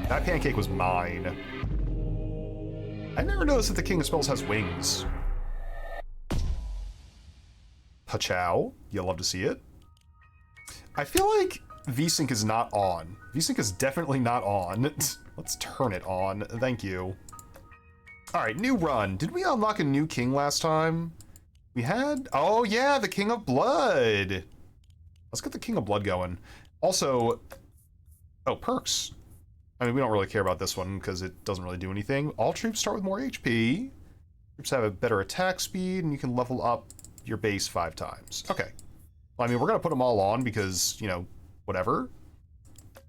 That pancake was mine. I never noticed that the King of Spells has wings. Pachow. You'll love to see it. I feel like VSync is not on. VSync is definitely not on. Let's turn it on. Thank you. Alright, new run. Did we unlock a new king last time? We had... Oh, yeah, the King of Blood. Let's get the King of Blood going. Also... Oh, perks. I mean, we don't really care about this one because it doesn't really do anything. All troops start with more HP. Troops have a better attack speed, and you can level up your base 5 times. Okay. Well, I mean, we're going to put them all on because, you know, whatever.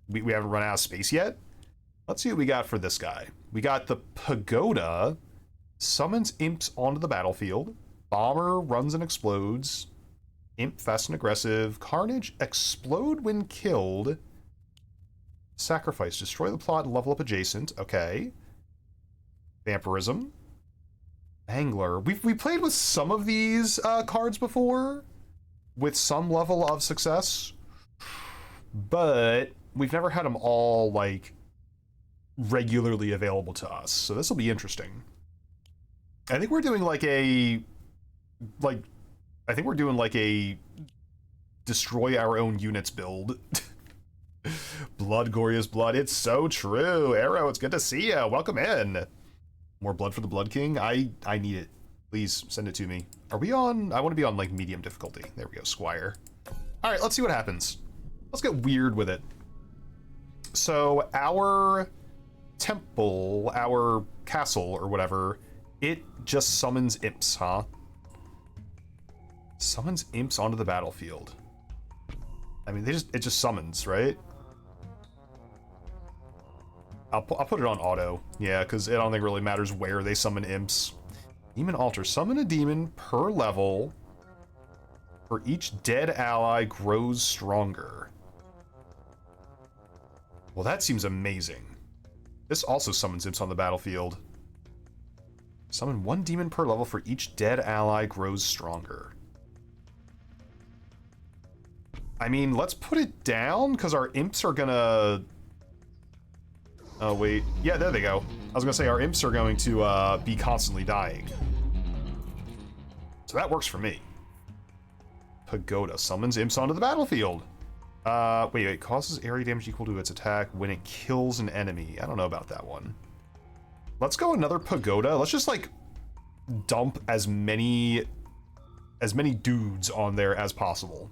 We haven't run out of space yet. Let's see what we got for this guy. We got the Pagoda. Summons imps onto the battlefield. Bomber runs and explodes. Imp fast and aggressive. Carnage explode when killed. Sacrifice, destroy the plot and level up adjacent. Okay. Vampirism. Angler. We played with some of these cards before, with some level of success, but we've never had them all, like, regularly available to us. So this will be interesting. I think we're doing like a, I think we're doing like a destroy our own units build. Blood, glorious blood. It's so true. Arrow, it's good to see you. Welcome in. More blood for the Blood King. I need it. Please send it to me. Are we on? I want to be on like medium difficulty. There we go, Squire. All right, let's see what happens. Let's get weird with it. So our temple, our castle or whatever, it just summons imps, huh? Summons imps onto the battlefield. I mean, it just summons, right? I'll put it on auto. Yeah, because I don't think it really matters where they summon imps. Demon altar. Summon a demon per level. For each dead ally grows stronger. Well, that seems amazing. This also summons imps on the battlefield. Summon one demon per level for each dead ally grows stronger. I mean, let's put it down, because our imps are gonna... Oh, wait. Yeah, there they go. I was gonna say, our imps are going to be constantly dying. So that works for me. Pagoda summons imps onto the battlefield. Wait. Causes area damage equal to its attack when it kills an enemy. I don't know about that one. Let's go another Pagoda. Let's just, like, dump as many dudes on there as possible.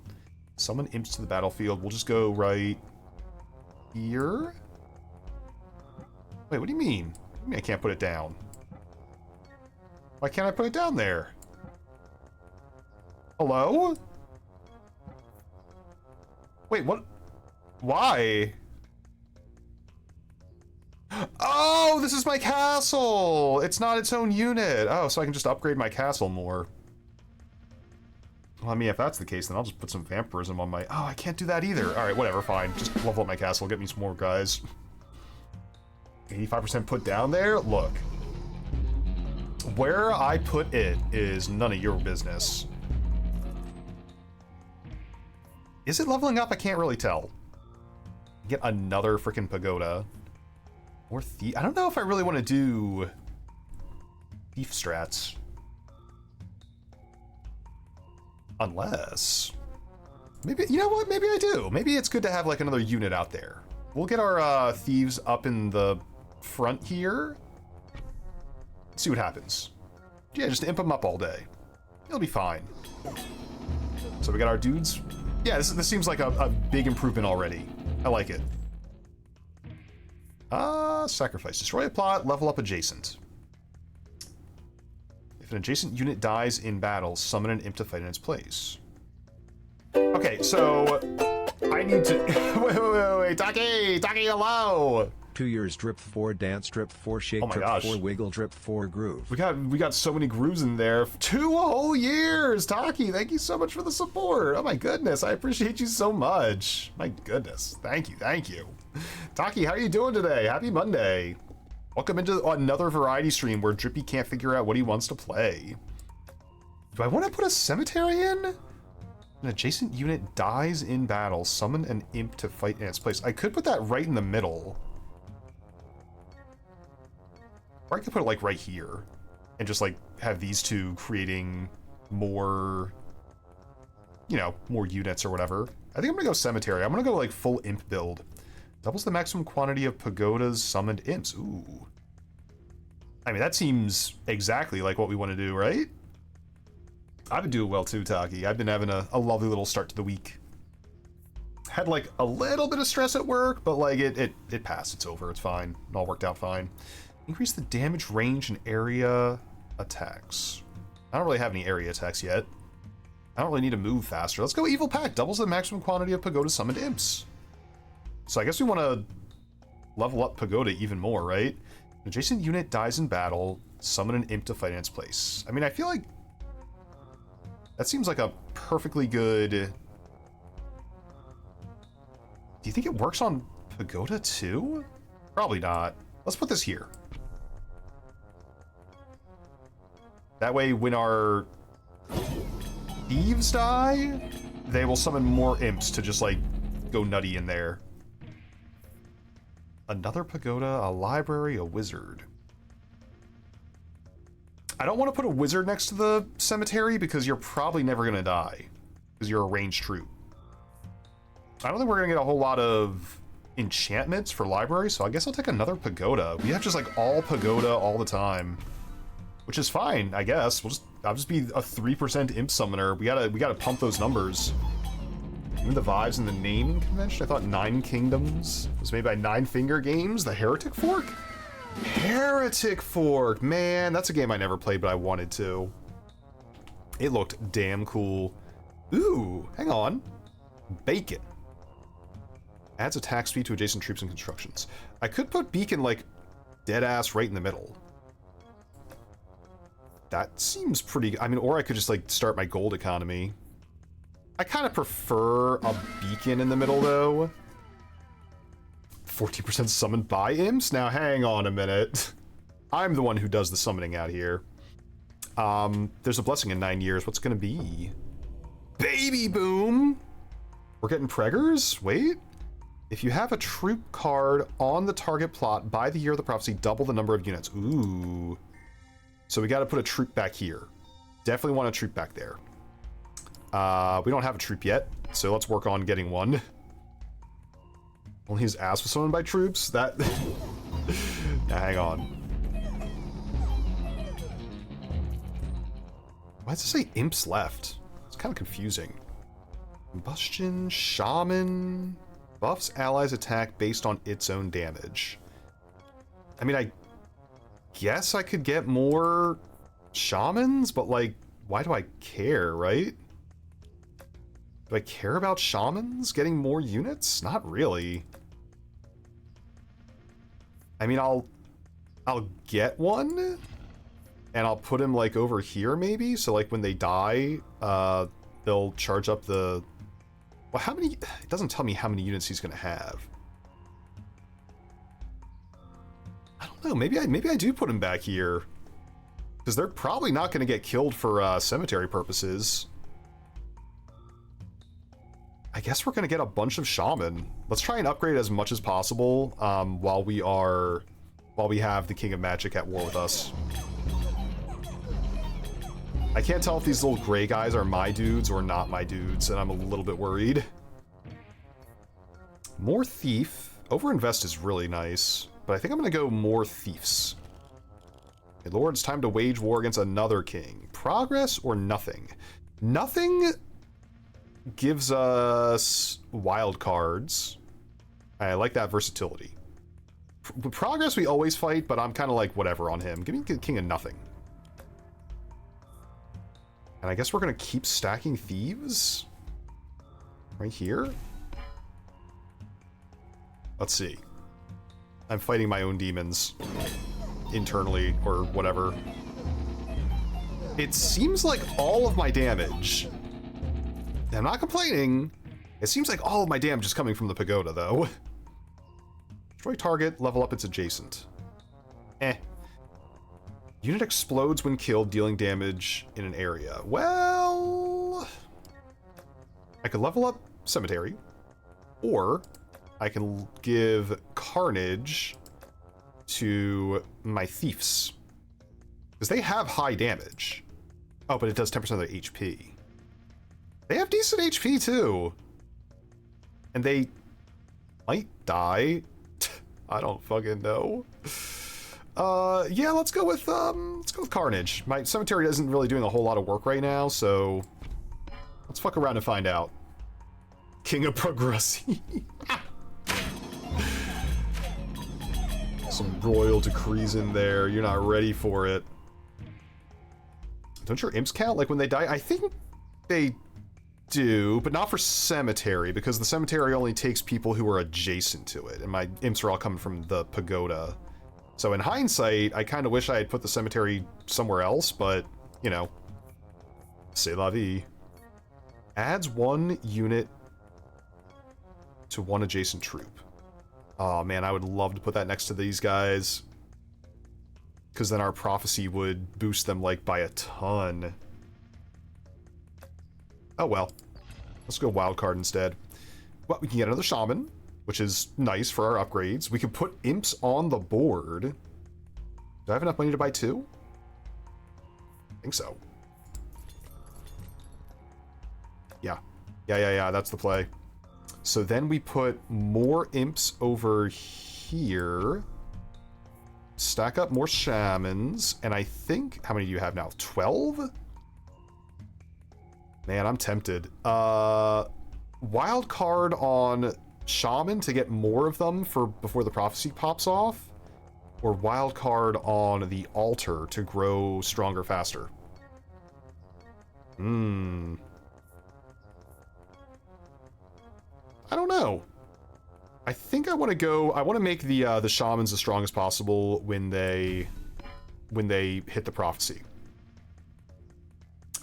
Summon imps to the battlefield. We'll just go right here. Wait, what do you mean? What do you mean I can't put it down? Why can't I put it down there? Hello? Wait, what? Why? Oh, this is my castle! It's not its own unit. Oh, so I can just upgrade my castle more. Well, I mean, if that's the case, then I'll just put some vampirism on my... Oh, I can't do that either. Alright, whatever, fine. Just level up my castle, get me some more guys. 85% put down there? Look. Where I put it is none of your business. Is it leveling up? I can't really tell. Get another freaking pagoda. Or thief. I don't know if I really want to do thief strats. Unless... Maybe, you know what? Maybe I do. Maybe it's good to have like another unit out there. We'll get our thieves up in the front here. See what happens. Yeah, just imp them up all day. It'll be fine. So we got our dudes. Yeah, this seems like a big improvement already. I like it. Sacrifice. Destroy a plot, level up adjacent. If an adjacent unit dies in battle, summon an imp to fight in its place. Okay, so I need to... wait, Taki, hello! 2 years drip 4 dance drip 4 shake Oh my drip gosh. 4 wiggle drip 4 groove. We got so many grooves in there. 2 whole years! Taki, thank you so much for the support. Oh my goodness, I appreciate you so much. My goodness, thank you. Taki, how are you doing today? Happy Monday. Welcome into another variety stream where Drippy can't figure out what he wants to play. Do I want to put a cemetery in? An adjacent unit dies in battle. Summon an imp to fight in its place. I could put that right in the middle. Or I could put it like right here and just like have these two creating more, you know, more units or whatever. I think I'm gonna go cemetery. I'm gonna go like full imp build. Doubles the maximum quantity of pagodas, summoned imps. Ooh. I mean, that seems exactly like what we want to do, right? I've been doing well too, Taki. I've been having a lovely little start to the week. Had like a little bit of stress at work, but like it passed. It's over. It's fine. It all worked out fine. Increase the damage, range, and area attacks. I don't really have any area attacks yet. I don't really need to move faster. Let's go Evil Pact. Doubles the maximum quantity of pagoda summoned imps. So I guess we want to level up pagoda even more, right? An adjacent unit dies in battle. Summon an imp to fight in its place. I mean, I feel like that seems like a perfectly good... Do you think it works on pagoda too? Probably not. Let's put this here. That way, when our thieves die, they will summon more imps to just, like, go nutty in there. Another pagoda, a library, a wizard. I don't want to put a wizard next to the cemetery because you're probably never going to die. Because you're a ranged troop. I don't think we're going to get a whole lot of enchantments for library, so I guess I'll take another pagoda. We have just, like, all pagoda all the time. Which is fine, I guess. I'll just be a 3% imp summoner. We gotta pump those numbers. Even the vibes in the naming convention, I thought 9 Kingdoms was made by 9 Finger Games. The Heretic Fork? Heretic Fork! Man, that's a game I never played, but I wanted to. It looked damn cool. Ooh, hang on. Bacon. Adds attack speed to adjacent troops and constructions. I could put Beacon, like, dead-ass right in the middle. That seems pretty... I mean, or I could just, like, start my gold economy. I kind of prefer a beacon in the middle, though. 40% summoned by imps? Now, hang on a minute. I'm the one who does the summoning out here. There's a blessing in 9 years. What's gonna be? Baby boom! We're getting preggers? Wait. If you have a troop card on the target plot by the year of the prophecy, double the number of units. Ooh. So we got to put a troop back here. Definitely want a troop back there. We don't have a troop yet, so let's work on getting one. Only his ass was summoned by troops? That... Now, hang on. Why does it say imps left? It's kind of confusing. Combustion, shaman... Buffs allies attack based on its own damage. I mean, I guess I could get more shamans, but like, why do I care, right? Do I care about shamans getting more units? Not really. I mean, I'll get one, and I'll put him like over here maybe, so like when they die, they'll charge up the... Well, how many... It doesn't tell me how many units he's gonna have. I don't know, maybe I do put him back here. Because they're probably not gonna get killed for cemetery purposes. I guess we're gonna get a bunch of shaman. Let's try and upgrade as much as possible while we have the King of Magic at war with us. I can't tell if these little gray guys are my dudes or not my dudes, and I'm a little bit worried. More thief. Overinvest is really nice, but I think I'm gonna go more thieves. Hey, Lord, it's time to wage war against another king. Progress or nothing? Nothing gives us wild cards. I like that versatility. Progress we always fight, but I'm kind of like whatever on him. Give me king of nothing. And I guess we're gonna keep stacking thieves right here. Let's see. I'm fighting my own demons internally or whatever. It seems like all of my damage, and I'm not complaining, it seems like all of my damage is coming from the pagoda though. Destroy target, level up its adjacent. Unit explodes when killed, dealing damage in an area. Well, I could level up cemetery, or I can give carnage to my thieves. Because they have high damage. Oh, but it does 10% of their HP. They have decent HP too. And they might die. I don't fucking know. Yeah, let's go with Carnage. My cemetery isn't really doing a whole lot of work right now, so let's fuck around and find out. King of Progressi. Some royal decrees in there. You're not ready for it. Don't your imps count, like, when they die? I think they do, but not for cemetery, because the cemetery only takes people who are adjacent to it, and my imps are all coming from the pagoda. So in hindsight, I kind of wish I had put the cemetery somewhere else, but, you know, c'est la vie. Adds 1 unit to 1 adjacent troop. Oh man, I would love to put that next to these guys, because then our prophecy would boost them, like, by a ton. Oh well. Let's go wildcard instead. Well, we can get another shaman, which is nice for our upgrades. We can put imps on the board. Do I have enough money to buy 2? I think so. Yeah. Yeah, that's the play. So then we put more imps over here. Stack up more shamans, and I think, how many do you have now? 12? Man, I'm tempted. Wild card on shaman to get more of them for before the prophecy pops off, or wild card on the altar to grow stronger faster. I don't know. I think I want to go. I want to make the shamans as strong as possible when they hit the prophecy.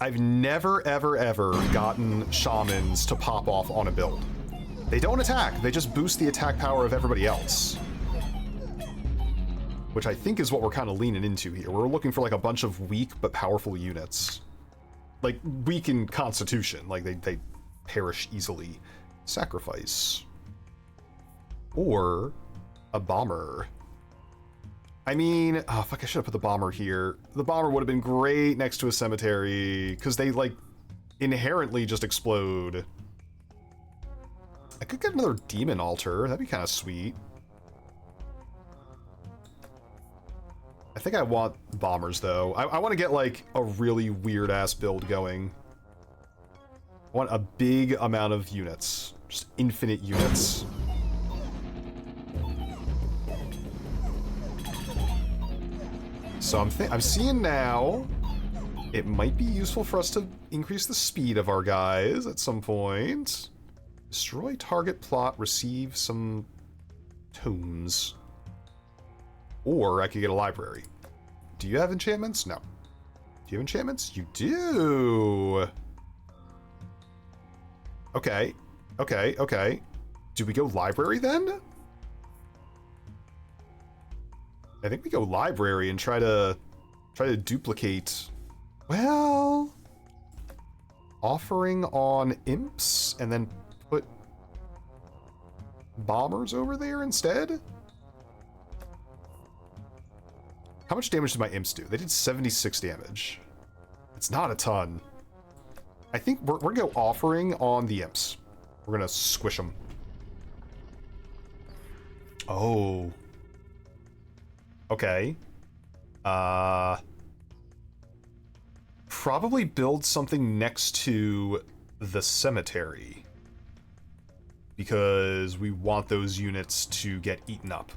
I've never ever gotten shamans to pop off on a build. They don't attack. They just boost the attack power of everybody else, which I think is what we're kind of leaning into here. We're looking for like a bunch of weak but powerful units, like weak in constitution, like they perish easily. Sacrifice. Or a bomber. I mean, oh fuck, I should have put the bomber here. The bomber would have been great next to a cemetery, because they, like, inherently just explode. I could get another demon altar. That'd be kind of sweet. I think I want bombers, though. I want to get, like, a really weird-ass build going. I want a big amount of units. Just infinite units. So I'm seeing now it might be useful for us to increase the speed of our guys at some point. Destroy target plot, receive some tomes. Or I could get a library. Do you have enchantments? No. Do you have enchantments? You do. Okay. Do we go library then? I think we go library and try to duplicate. Well, offering on imps and then put bombers over there instead. How much damage did my imps do? They did 76 damage. It's not a ton. I think we're gonna go offering on the imps. We're gonna squish them. Oh. Okay. Probably build something next to the cemetery, because we want those units to get eaten up.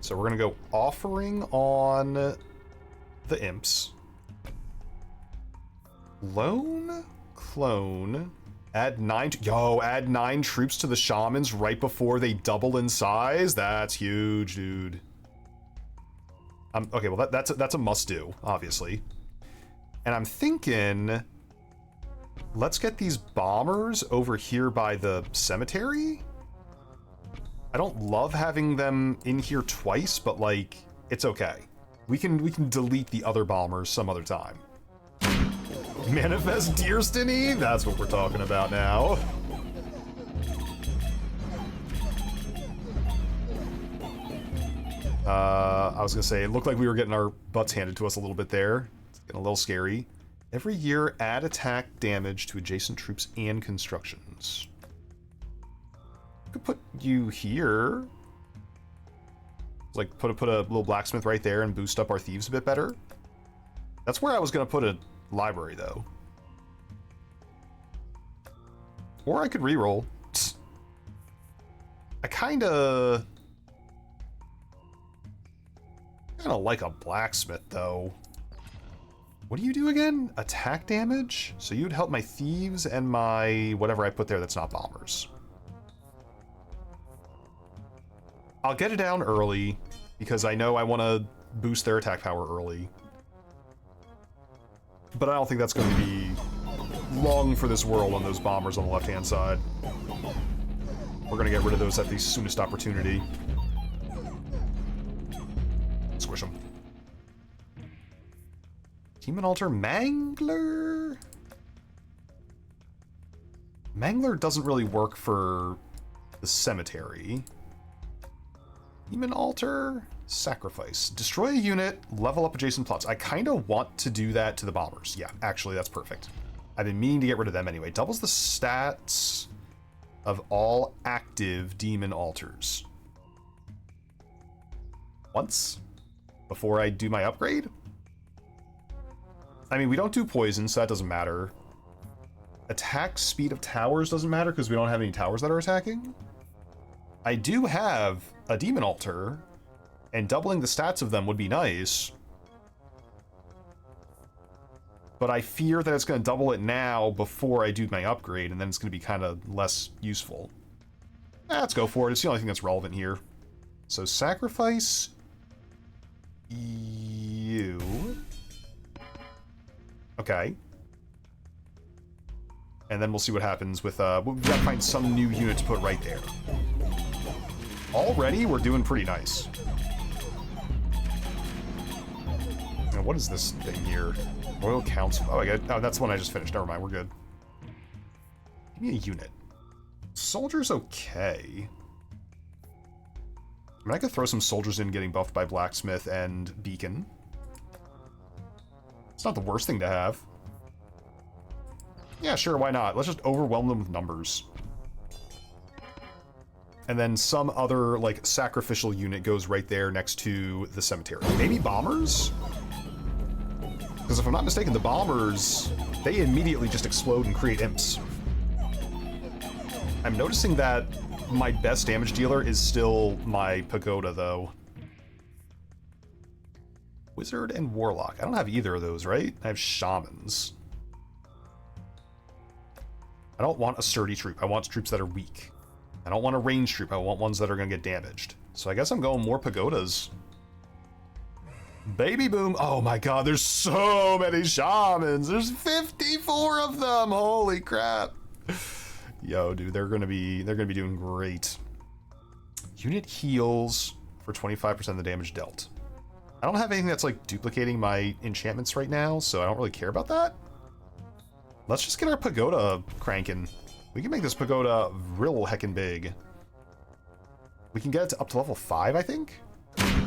So we're gonna go offering on the imps. Lone clone. Add 9. Add 9 troops to the shamans right before they double in size. That's huge, dude. Okay, well that's a must-do, obviously. And I'm thinking, let's get these bombers over here by the cemetery. I don't love having them in here twice, but like, it's okay. We can delete the other bombers some other time. Manifest Deerstiny? That's what we're talking about now. I was gonna say, it looked like we were getting our butts handed to us a little bit there. It's getting a little scary. Every year, add attack damage to adjacent troops and constructions. Could put you here. Like, put a little blacksmith right there and boost up our thieves a bit better. That's where I was gonna put a library, though. Or I could reroll. I kinda like a blacksmith, though. What do you do again? Attack damage? So you'd help my thieves and my whatever I put there that's not bombers. I'll get it down early, because I know I want to boost their attack power early. But I don't think that's going to be long for this world on those bombers on the left-hand side. We're going to get rid of those at the soonest opportunity. Squish them. Demon Altar Mangler? Mangler doesn't really work for the cemetery. Demon Altar, Sacrifice. Destroy a unit, level up adjacent plots. I kind of want to do that to the bombers. Yeah, actually, that's perfect. I've been meaning to get rid of them anyway. Doubles the stats of all active Demon Altars. Once? Before I do my upgrade? I mean, we don't do poison, so that doesn't matter. Attack speed of towers doesn't matter because we don't have any towers that are attacking. I do have a Demon Altar, and doubling the stats of them would be nice. But I fear that it's going to double it now before I do my upgrade, and then it's going to be kind of less useful. Let's go for it. It's the only thing that's relevant here. So sacrifice you. Okay. And then we'll see what happens with, we've got to find some new unit to put right there. Already, we're doing pretty nice. Now, what is this thing here? Royal Council. Oh, that's the one I just finished. Never mind, we're good. Give me a unit. Soldier's okay. I mean, I could throw some soldiers in getting buffed by Blacksmith and Beacon. It's not the worst thing to have. Yeah, sure, why not? Let's just overwhelm them with numbers. And then some other, like, sacrificial unit goes right there next to the cemetery. Maybe bombers? Because if I'm not mistaken, the bombers, they immediately just explode and create imps. I'm noticing that my best damage dealer is still my pagoda, though. Wizard and Warlock. I don't have either of those, right? I have Shamans. I don't want a sturdy troop. I want troops that are weak. I don't want a ranged troop. I want ones that are going to get damaged. So I guess I'm going more pagodas. Baby boom. Oh my god, there's so many shamans. There's 54 of them. Holy crap. Yo, dude, they're gonna be doing great. Unit heals for 25% of the damage dealt. I don't have anything that's like duplicating my enchantments right now, so I don't really care about that. Let's just get our pagoda cranking. We can make this pagoda real heckin' big. We can get it to up to level 5, I think?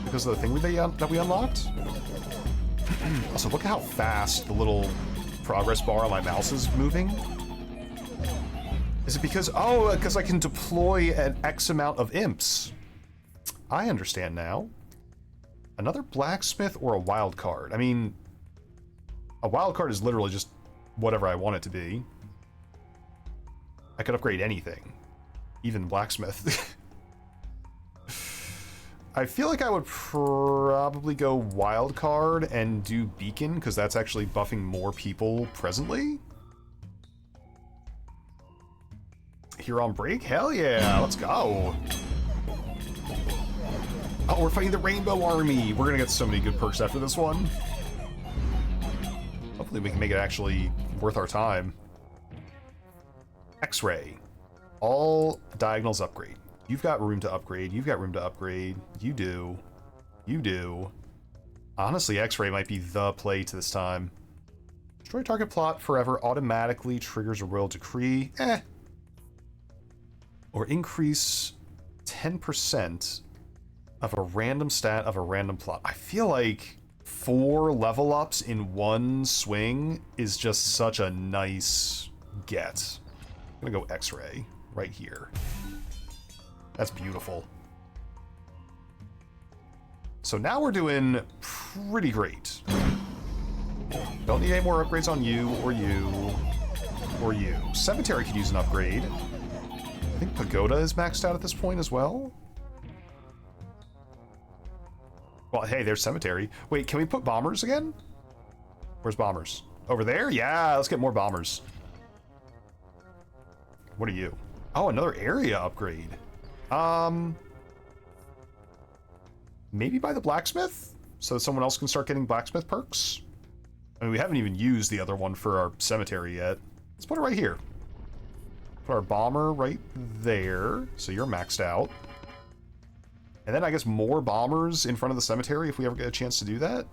Because of the thing that we unlocked? Also, look at how fast the little progress bar on my mouse is moving. Is it because... Oh, because I can deploy an X amount of imps. I understand now. Another blacksmith or a wild card? I mean, a wild card is literally just whatever I want it to be. I could upgrade anything. Even blacksmith. I feel like I would probably go wild card and do beacon, because that's actually buffing more people presently. Here on break? Hell yeah, let's go. Oh, we're fighting the Rainbow Army. We're gonna get so many good perks after this one. Hopefully we can make it actually worth our time. X-ray. All diagonals upgrade. You've got room to upgrade. You've got room to upgrade. You do. You do. Honestly, X-ray might be the play to this time. Destroy target plot forever automatically triggers a royal decree. Or increase 10% of a random stat of a random plot. I feel like 4 level ups in one swing is just such a nice get. I'm gonna go X-ray right here. That's beautiful. So now we're doing pretty great. Don't need any more upgrades on you, or you, or you. Cemetery could use an upgrade. I think Pagoda is maxed out at this point as well. Well, hey, there's Cemetery. Wait, can we put bombers again? Where's bombers? Over there? Yeah, let's get more bombers. What are you? Oh, another area upgrade. Maybe by the blacksmith? So that someone else can start getting blacksmith perks? I mean, we haven't even used the other one for our cemetery yet. Let's put it right here. Put our bomber right there. So you're maxed out. And then I guess more bombers in front of the cemetery if we ever get a chance to do that.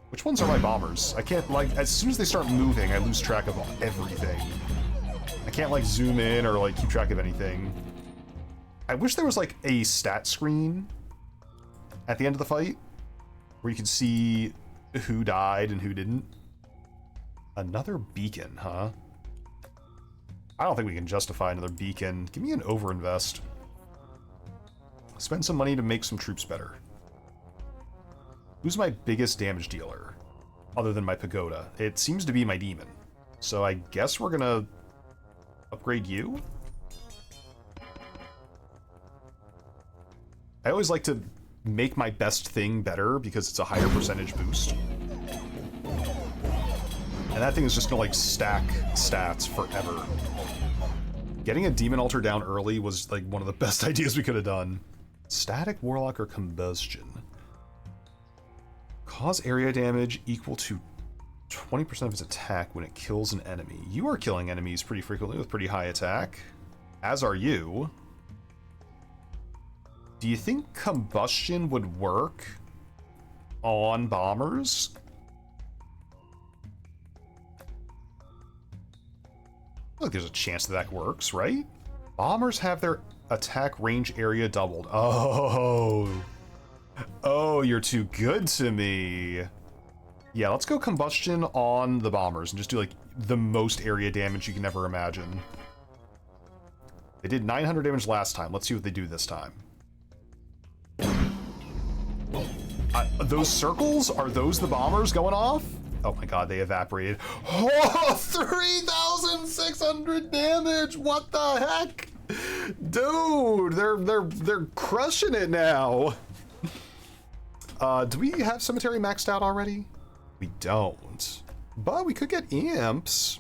Which ones are my bombers? I can't, like, as soon as they start moving, I lose track of everything. I can't, like, zoom in or, like, keep track of anything. I wish there was, like, a stat screen at the end of the fight where you could see who died and who didn't. Another beacon, huh? I don't think we can justify another beacon. Give me an overinvest. Spend some money to make some troops better. Who's my biggest damage dealer? Other than my pagoda. It seems to be my demon. So I guess we're gonna upgrade you? I always like to make my best thing better because it's a higher percentage boost. And that thing is just gonna like stack stats forever. Getting a demon altar down early was like one of the best ideas we could have done. Static, warlock, or combustion. Cause area damage equal to 20% of its attack when it kills an enemy. You are killing enemies pretty frequently with pretty high attack. As are you. Do you think combustion would work on bombers? Look, there's a chance that works, right? Bombers have their attack range area doubled. Oh, you're too good to me. Yeah, let's go combustion on the bombers and just do like the most area damage you can ever imagine. They did 900 damage last time. Let's see what they do this time. Those circles? Are those the bombers going off? Oh my god, they evaporated. Oh, 3,600 damage! What the heck? Dude, they're crushing it now. Do we have cemetery maxed out already? We don't. But we could get imps.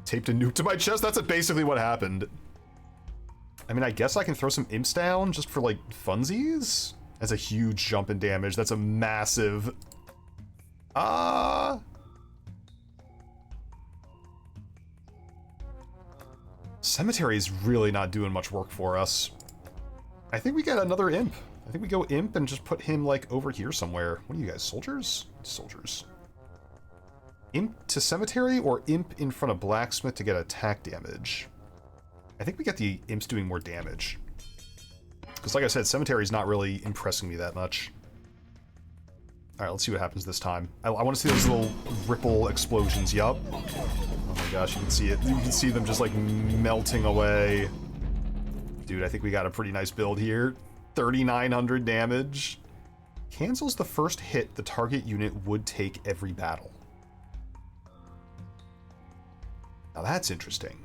Taped a nuke to my chest? That's basically what happened. I mean, I guess I can throw some imps down just for, like, funsies? That's a huge jump in damage. That's a massive... Cemetery is really not doing much work for us. I think we get another imp. I think we go imp and just put him, like, over here somewhere. What are you guys, soldiers? Soldiers. Imp to cemetery or imp in front of blacksmith to get attack damage? I think we get the imps doing more damage. Because like I said, cemetery is not really impressing me that much. Alright, let's see what happens this time. I want to see those little ripple explosions, yup. Oh my gosh, you can see it. You can see them just like melting away. Dude, I think we got a pretty nice build here. 3,900 damage. Cancels the first hit the target unit would take every battle. Now that's interesting.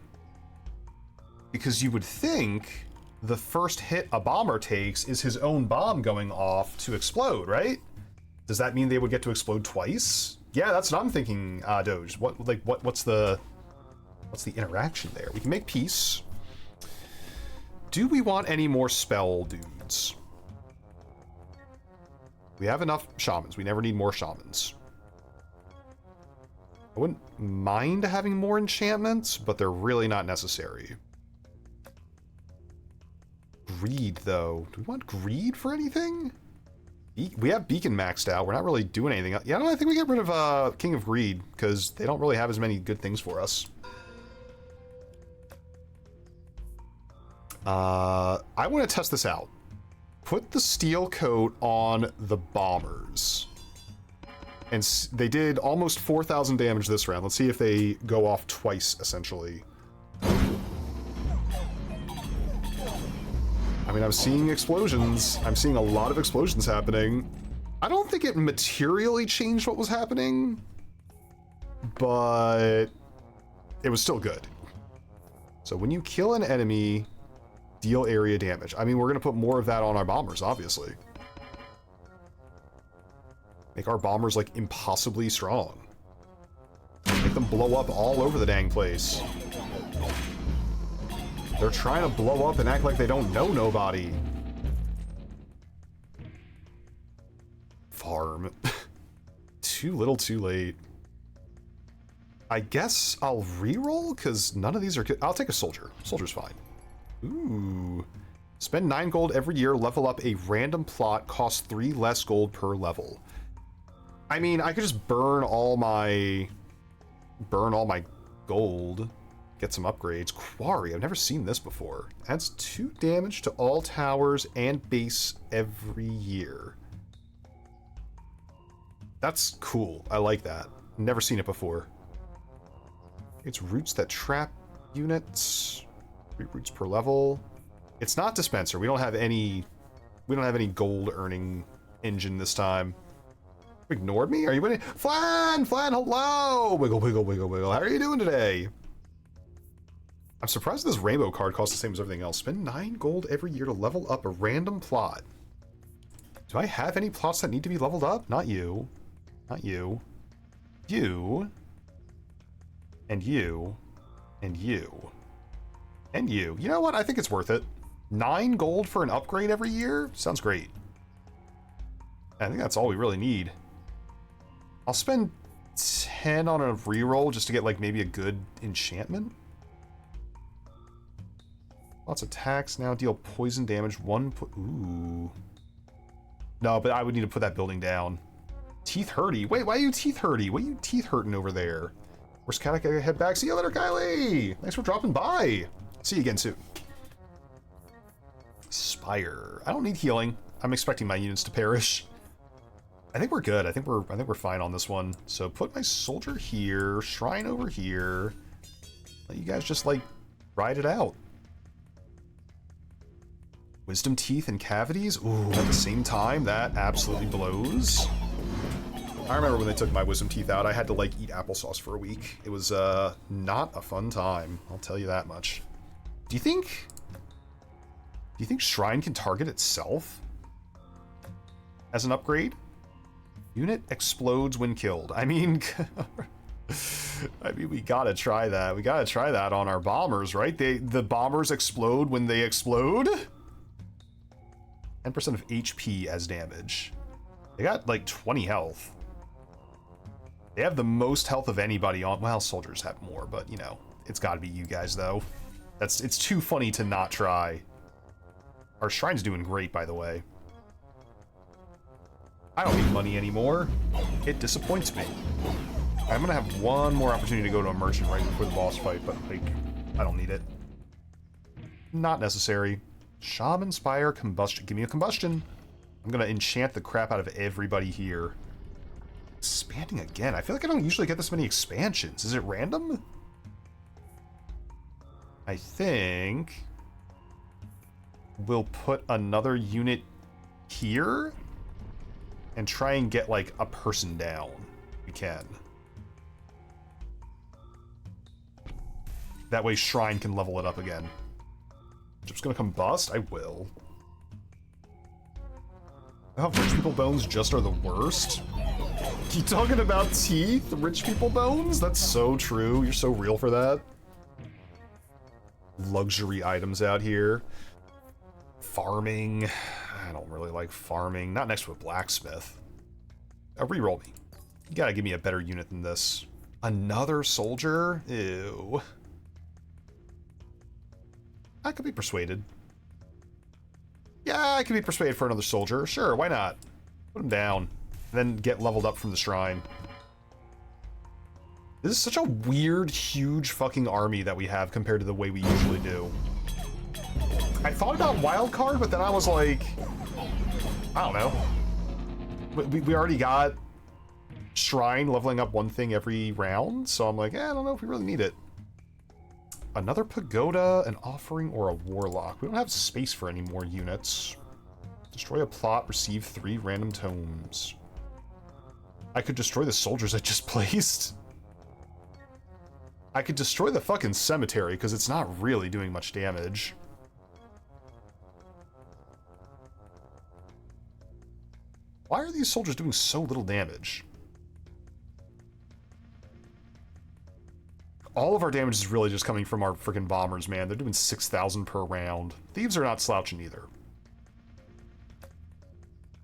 Because you would think the first hit a bomber takes is his own bomb going off to explode, right? Does that mean they would get to explode twice? Yeah, that's what I'm thinking, Doge. What's the interaction there? We can make peace. Do we want any more spell dudes? We have enough shamans. We never need more shamans. I wouldn't mind having more enchantments, but they're really not necessary. Greed, though. Do we want greed for anything? We have Beacon maxed out. We're not really doing anything. Yeah, no, I think we get rid of King of Greed, because they don't really have as many good things for us. I want to test this out. Put the steel coat on the bombers. And they did almost 4,000 damage this round. Let's see if they go off twice, essentially. I mean, I'm seeing explosions. I'm seeing a lot of explosions happening. I don't think it materially changed what was happening, but it was still good. So when you kill an enemy, deal area damage. I mean, we're going to put more of that on our bombers, obviously. Make our bombers, like, impossibly strong. Make them blow up all over the dang place. They're trying to blow up and act like they don't know nobody. Farm. Too little, too late. I guess I'll reroll, because none of these are good. I'll take a soldier. Soldier's fine. Ooh. Spend 9 gold every year, level up a random plot, cost 3 less gold per level. I mean, I could just burn all my gold, get some upgrades. Quarry, I've never seen this before. Adds 2 damage to all towers and base every year. That's cool. I like that. Never seen it before. It's roots that trap units. 3 roots per level. It's not dispenser. We don't have any gold earning engine this time. Ignored me? Are you winning? Flan, hello! Wiggle, wiggle, wiggle, wiggle. How are you doing today? I'm surprised this rainbow card costs the same as everything else. Spend 9 gold every year to level up a random plot. Do I have any plots that need to be leveled up? Not you. Not you. You. And you. And you. And you. You know what? I think it's worth it. 9 gold for an upgrade every year? Sounds great. I think that's all we really need. I'll spend 10 on a reroll just to get, like, maybe a good enchantment. Lots of attacks now. Deal poison damage. Ooh. No, but I would need to put that building down. Teeth hurty. Wait, why are you teeth hurty? What are you teeth hurting over there? Where's Cat? I gotta head back. See you later, Kylie. Thanks for dropping by. See you again soon. Spire. I don't need healing. I'm expecting my units to perish. I think we're good. I think we're fine on this one. So put my soldier here, shrine over here. Let you guys just, like, ride it out. Wisdom teeth and cavities. Ooh, at the same time, that absolutely blows. I remember when they took my wisdom teeth out, I had to, like, eat applesauce for a week. It was not a fun time, I'll tell you that much. Do you think shrine can target itself as an upgrade? Unit explodes when killed. I mean, we gotta try that. We gotta try that on our bombers, right? The bombers explode when they explode. 10% of HP as damage. They got like 20 health. They have the most health of anybody on. Well, soldiers have more, but you know, it's gotta be you guys though. It's too funny to not try. Our shrine's doing great, by the way. I don't need money anymore. It disappoints me. I'm gonna have one more opportunity to go to a merchant right before the boss fight, but like, I don't need it. Not necessary. Shaman Spire Combustion. Give me a combustion. I'm gonna enchant the crap out of everybody here. Expanding again. I feel like I don't usually get this many expansions. Is it random? I think we'll put another unit here and try and get, like, a person down. We can. That way Shrine can level it up again. Just gonna combust? I will. Oh, rich people bones just are the worst? You talking about teeth? Rich people bones? That's so true. You're so real for that. Luxury items out here. Farming. I don't really like farming. Not next to a blacksmith. Reroll me. You gotta give me a better unit than this. Another soldier? Ew. I could be persuaded. Yeah, I could be persuaded for another soldier. Sure, why not? Put him down. And then get leveled up from the shrine. This is such a weird, huge fucking army that we have compared to the way we usually do. I thought about wildcard, but then I was like, I don't know. We already got Shrine leveling up one thing every round, so I'm like, I don't know if we really need it. Another Pagoda, an Offering, or a Warlock. We don't have space for any more units. Destroy a plot, receive 3 random tomes. I could destroy the soldiers I just placed. I could destroy the fucking cemetery, because it's not really doing much damage. Why are these soldiers doing so little damage? All of our damage is really just coming from our freaking bombers, man. They're doing 6,000 per round. Thieves are not slouching either.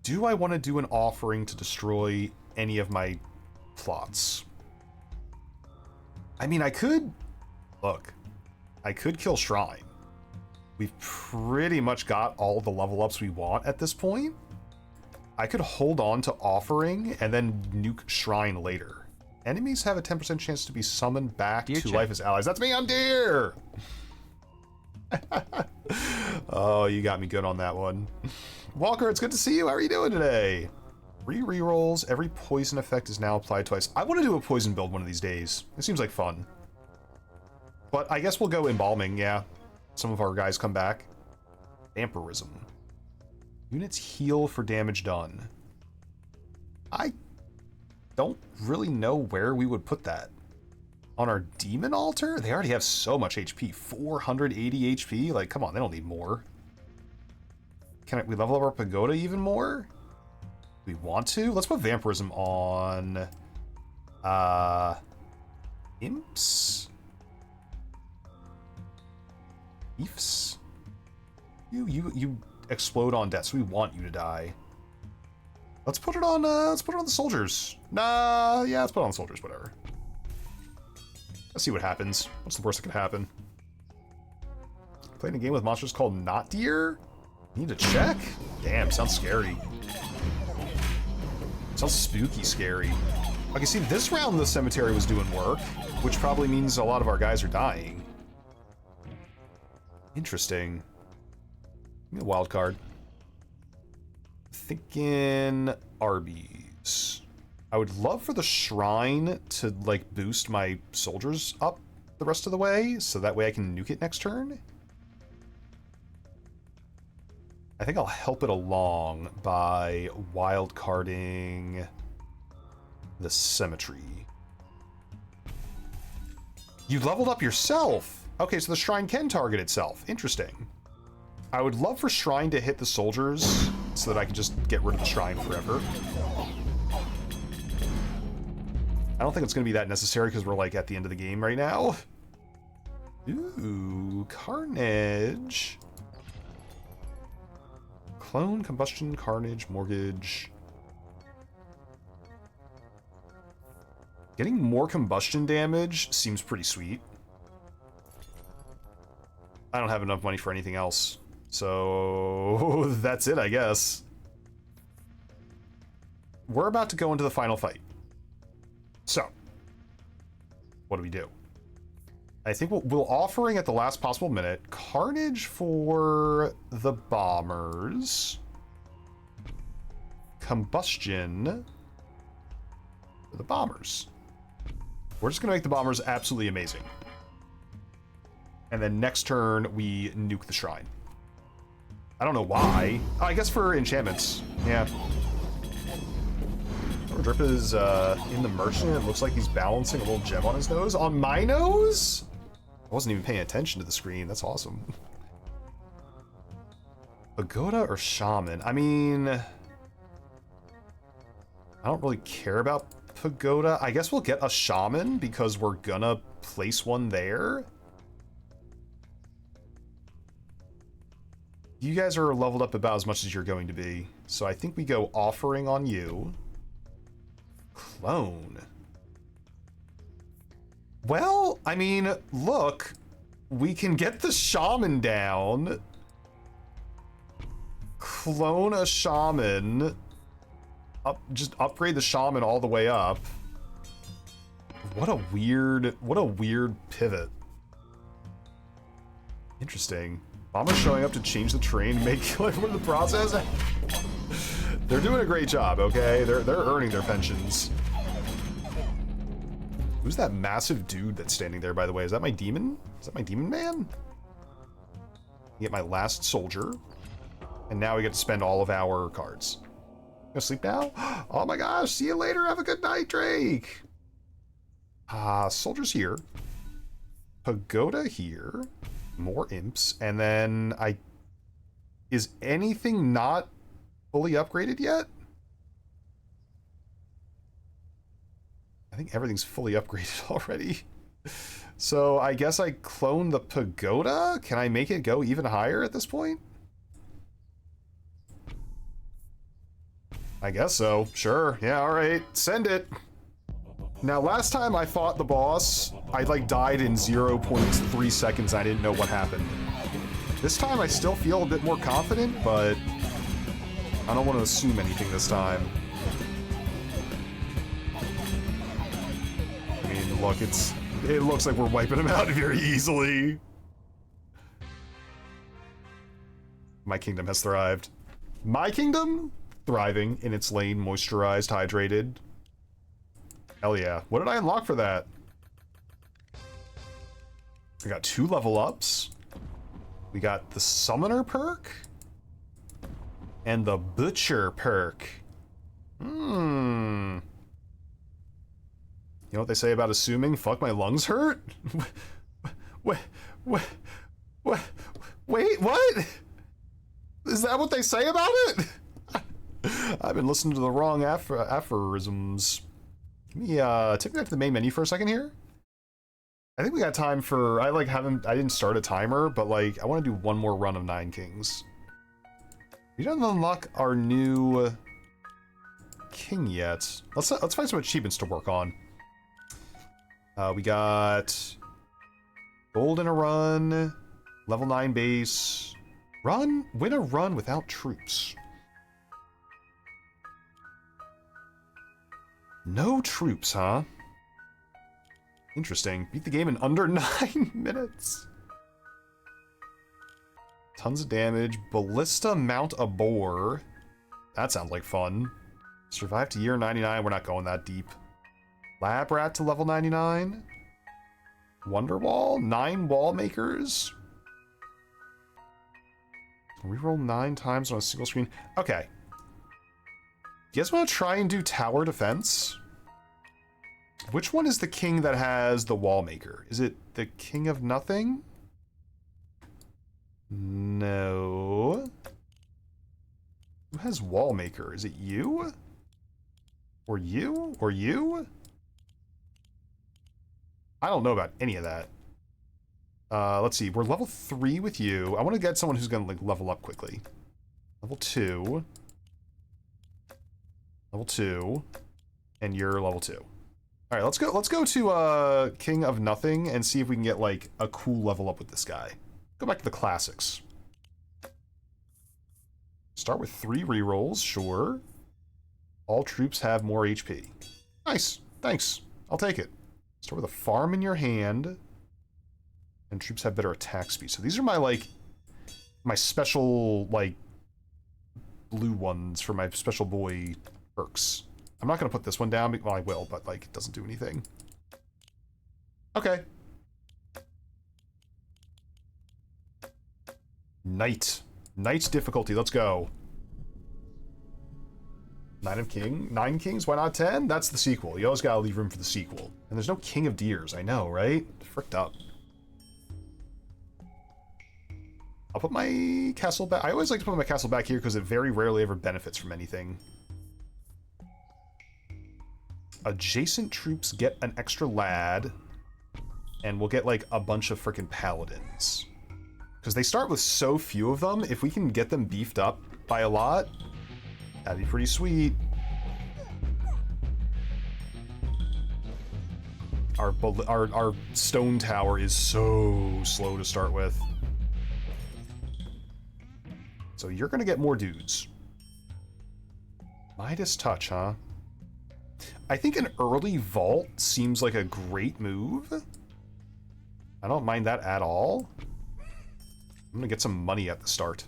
Do I want to do an offering to destroy any of my plots? I mean, I could... Look. I could kill Shrine. We've pretty much got all the level ups we want at this point. I could hold on to offering and then nuke Shrine later. Enemies have a 10% chance to be summoned back to life as allies. That's me on Deer! Oh, you got me good on that one. Walker, it's good to see you. How are you doing today? 3 rerolls. Every poison effect is now applied twice. I want to do a poison build one of these days. It seems like fun. But I guess we'll go embalming, yeah. Some of our guys come back. Vampirism. Units heal for damage done. I don't really know where we would put that. On our demon altar? They already have so much HP. 480 HP? Like, come on, they don't need more. Can we level up our pagoda even more? Do we want to? Let's put vampirism on... Imps? Thiefs? You explode on death, so we want you to die. Let's put it on the soldiers. Nah, yeah, let's put it on the soldiers, whatever. Let's see what happens. What's the worst that could happen? Playing a game with monsters called Not Deer? Need to check? Damn, sounds scary. Sounds spooky scary. Okay, see, this round the cemetery was doing work, which probably means a lot of our guys are dying. Interesting. Give me a wild card. Thinking Arby's. I would love for the shrine to, like, boost my soldiers up the rest of the way, so that way I can nuke it next turn. I think I'll help it along by wild carding the cemetery. You leveled up yourself! Okay, so the shrine can target itself. Interesting. I would love for shrine to hit the soldiers so that I can just get rid of the shrine forever. I don't think it's going to be that necessary because we're, like, at the end of the game right now. Ooh, Carnage. Clone, Combustion, Carnage, Mortgage. Getting more combustion damage seems pretty sweet. I don't have enough money for anything else. So that's it, I guess. We're about to go into the final fight. So, what do we do? I think we'll offering at the last possible minute. Carnage for the bombers. Combustion for the bombers. We're just going to make the bombers absolutely amazing. And then next turn, we nuke the shrine. I don't know why. Oh, I guess for enchantments. Yeah. Drip is in the merchant. It looks like he's balancing a little gem on his nose. On my nose? I wasn't even paying attention to the screen. That's awesome. Pagoda or shaman? I mean, I don't really care about pagoda. I guess we'll get a shaman because we're gonna place one there. You guys are leveled up about as much as you're going to be. So I think we go offering on you. Clone. Well, I mean, look, we can get the shaman down. Clone a shaman. Just upgrade the shaman all the way up. What a weird pivot. Interesting. Mama's showing up to change the train, make life with the process. They're doing a great job, okay? They're earning their pensions. Who's that massive dude that's standing there, by the way? Is that my demon? Is that my demon man? Get my last soldier. And now we get to spend all of our cards. Go sleep now? Oh my gosh, see you later. Have a good night, Drake. Soldiers here. Pagoda here. More imps. And then is anything not fully upgraded yet? I think everything's fully upgraded already. So I guess I clone the pagoda? Can I make it go even higher at this point? I guess so. Sure. Yeah, alright. Send it. Now, last time I fought the boss, I like died in 0.3 seconds. I didn't know what happened. This time I still feel a bit more confident, but I don't want to assume anything this time. I mean, look, it looks like we're wiping him out very easily. My kingdom has thrived. My kingdom? Thriving in its lane, moisturized, hydrated. Hell yeah. What did I unlock for that? We got 2 level ups. We got the Summoner perk. And the Butcher perk. You know what they say about assuming? Fuck, my lungs hurt? Wait, what? Is that what they say about it? I've been listening to the wrong aphorisms. Give me, take me back to the main menu for a second here. I think we got time for, I didn't start a timer, but like, I want to do one more run of 9 Kings. We don't unlock our new king yet. Let's find some achievements to work on. We got gold in a run, level 9 base, win a run without troops. No troops, huh? Interesting. Beat the game in under 9 minutes. Tons of damage. Ballista mount a boar. That sounds like fun. Survive to year 99. We're not going that deep. Lab rat to level 99. Wonderwall. 9 wall makers. Reroll 9 times on a single screen. Okay. You guys want to try and do tower defense? Which one is the king that has the wall maker? Is it the king of nothing? No. Who has wall maker? Is it you? Or you? Or you? I don't know about any of that. Let's see. We're level 3 with you. I want to get someone who's going to like level up quickly. Level 2. Level 2. And you're level 2. Alright, let's go to King of Nothing and see if we can get like a cool level up with this guy. Go back to the classics. Start with 3 rerolls, sure. All troops have more HP. Nice, thanks. I'll take it. Start with a farm in your hand. And troops have better attack speed. So these are my special, like, blue ones for my special boy perks. I'm not going to put this one down. Well, I will, but, like, it doesn't do anything. Okay. Knight. Knight's difficulty. Let's go. 9 Kings? Why not 10? That's the sequel. You always got to leave room for the sequel. And there's no King of Deers. I know, right? Fricked up. I'll put my castle back. I always like to put my castle back here because it very rarely ever benefits from anything. Adjacent troops get an extra lad, and we'll get like a bunch of freaking paladins. Because they start with so few of them, if we can get them beefed up by a lot, that'd be pretty sweet. Our stone tower is so slow to start with. So you're gonna get more dudes. Midas Touch, huh? I think an early vault seems like a great move. I don't mind that at all. I'm gonna get some money at the start.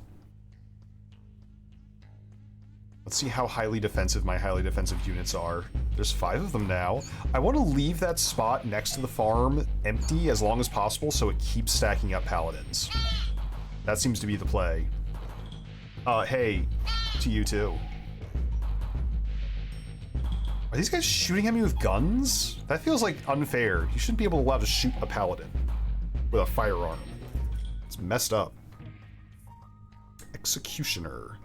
Let's see how highly defensive my highly defensive units are. There's 5 of them now. I want to leave that spot next to the farm empty as long as possible so it keeps stacking up paladins. That seems to be the play. Hey, to you too. Are these guys shooting at me with guns? That feels like unfair. You shouldn't be able to allow to shoot a paladin with a firearm. It's messed up. Executioner.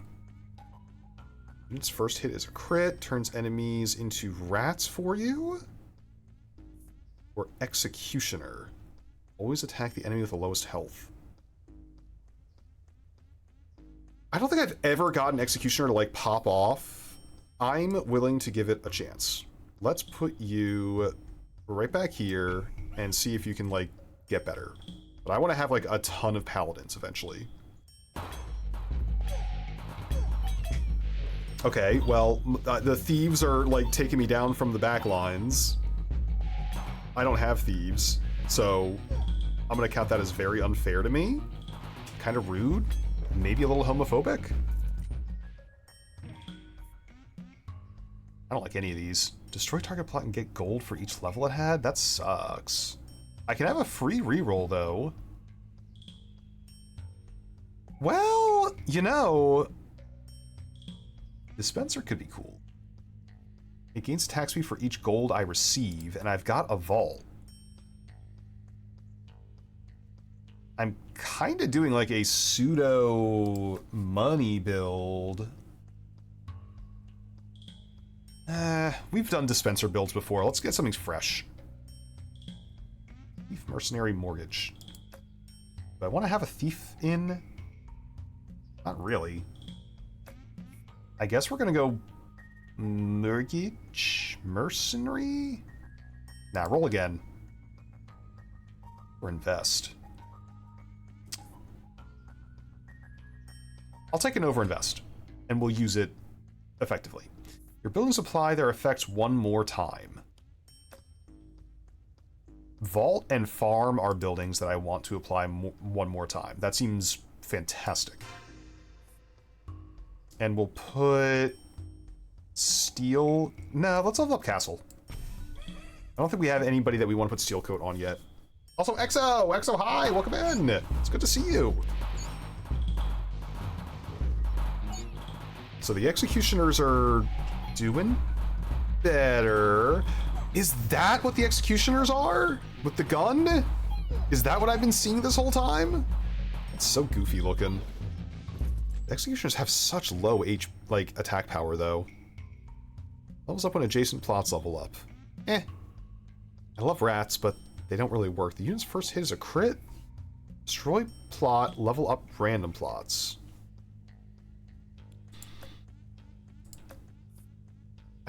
Unit's first hit is a crit, turns enemies into rats for you. Or Executioner. Always attack the enemy with the lowest health. I don't think I've ever gotten Executioner to, like, pop off. I'm willing to give it a chance. Let's put you right back here and see if you can, like, get better. But I want to have, like, a ton of paladins eventually. Okay, well, the thieves are, like, taking me down from the back lines. I don't have thieves, so I'm gonna count that as very unfair to me. Kind of rude. Maybe a little homophobic. I don't like any of these. Destroy target plot and get gold for each level it had? That sucks. I can have a free reroll, though. Well, you know... Dispenser could be cool. It gains attack speed for each gold I receive, and I've got a vault. I'm kind of doing like a pseudo money build. We've done dispenser builds before. Let's get something fresh. Thief Mercenary Mortgage. Do I want to have a thief in? Not really. I guess we're gonna go mortgage mercenary. Nah, roll again. Or invest. I'll take an overinvest, and we'll use it effectively. Your buildings apply their effects one more time. Vault and farm are buildings that I want to apply one more time. That seems fantastic. And we'll put steel. No, let's level up castle. I don't think we have anybody that we want to put steel coat on yet. Also, Exo, hi, welcome in. It's good to see you. So the executioners are doing better. Is that what the executioners are? With the gun? Is that what I've been seeing this whole time? It's so goofy looking. The executioners have such low attack power, though. Levels up when adjacent plots level up. I love rats, but they don't really work. The unit's first hit is a crit. Destroy plot, level up random plots.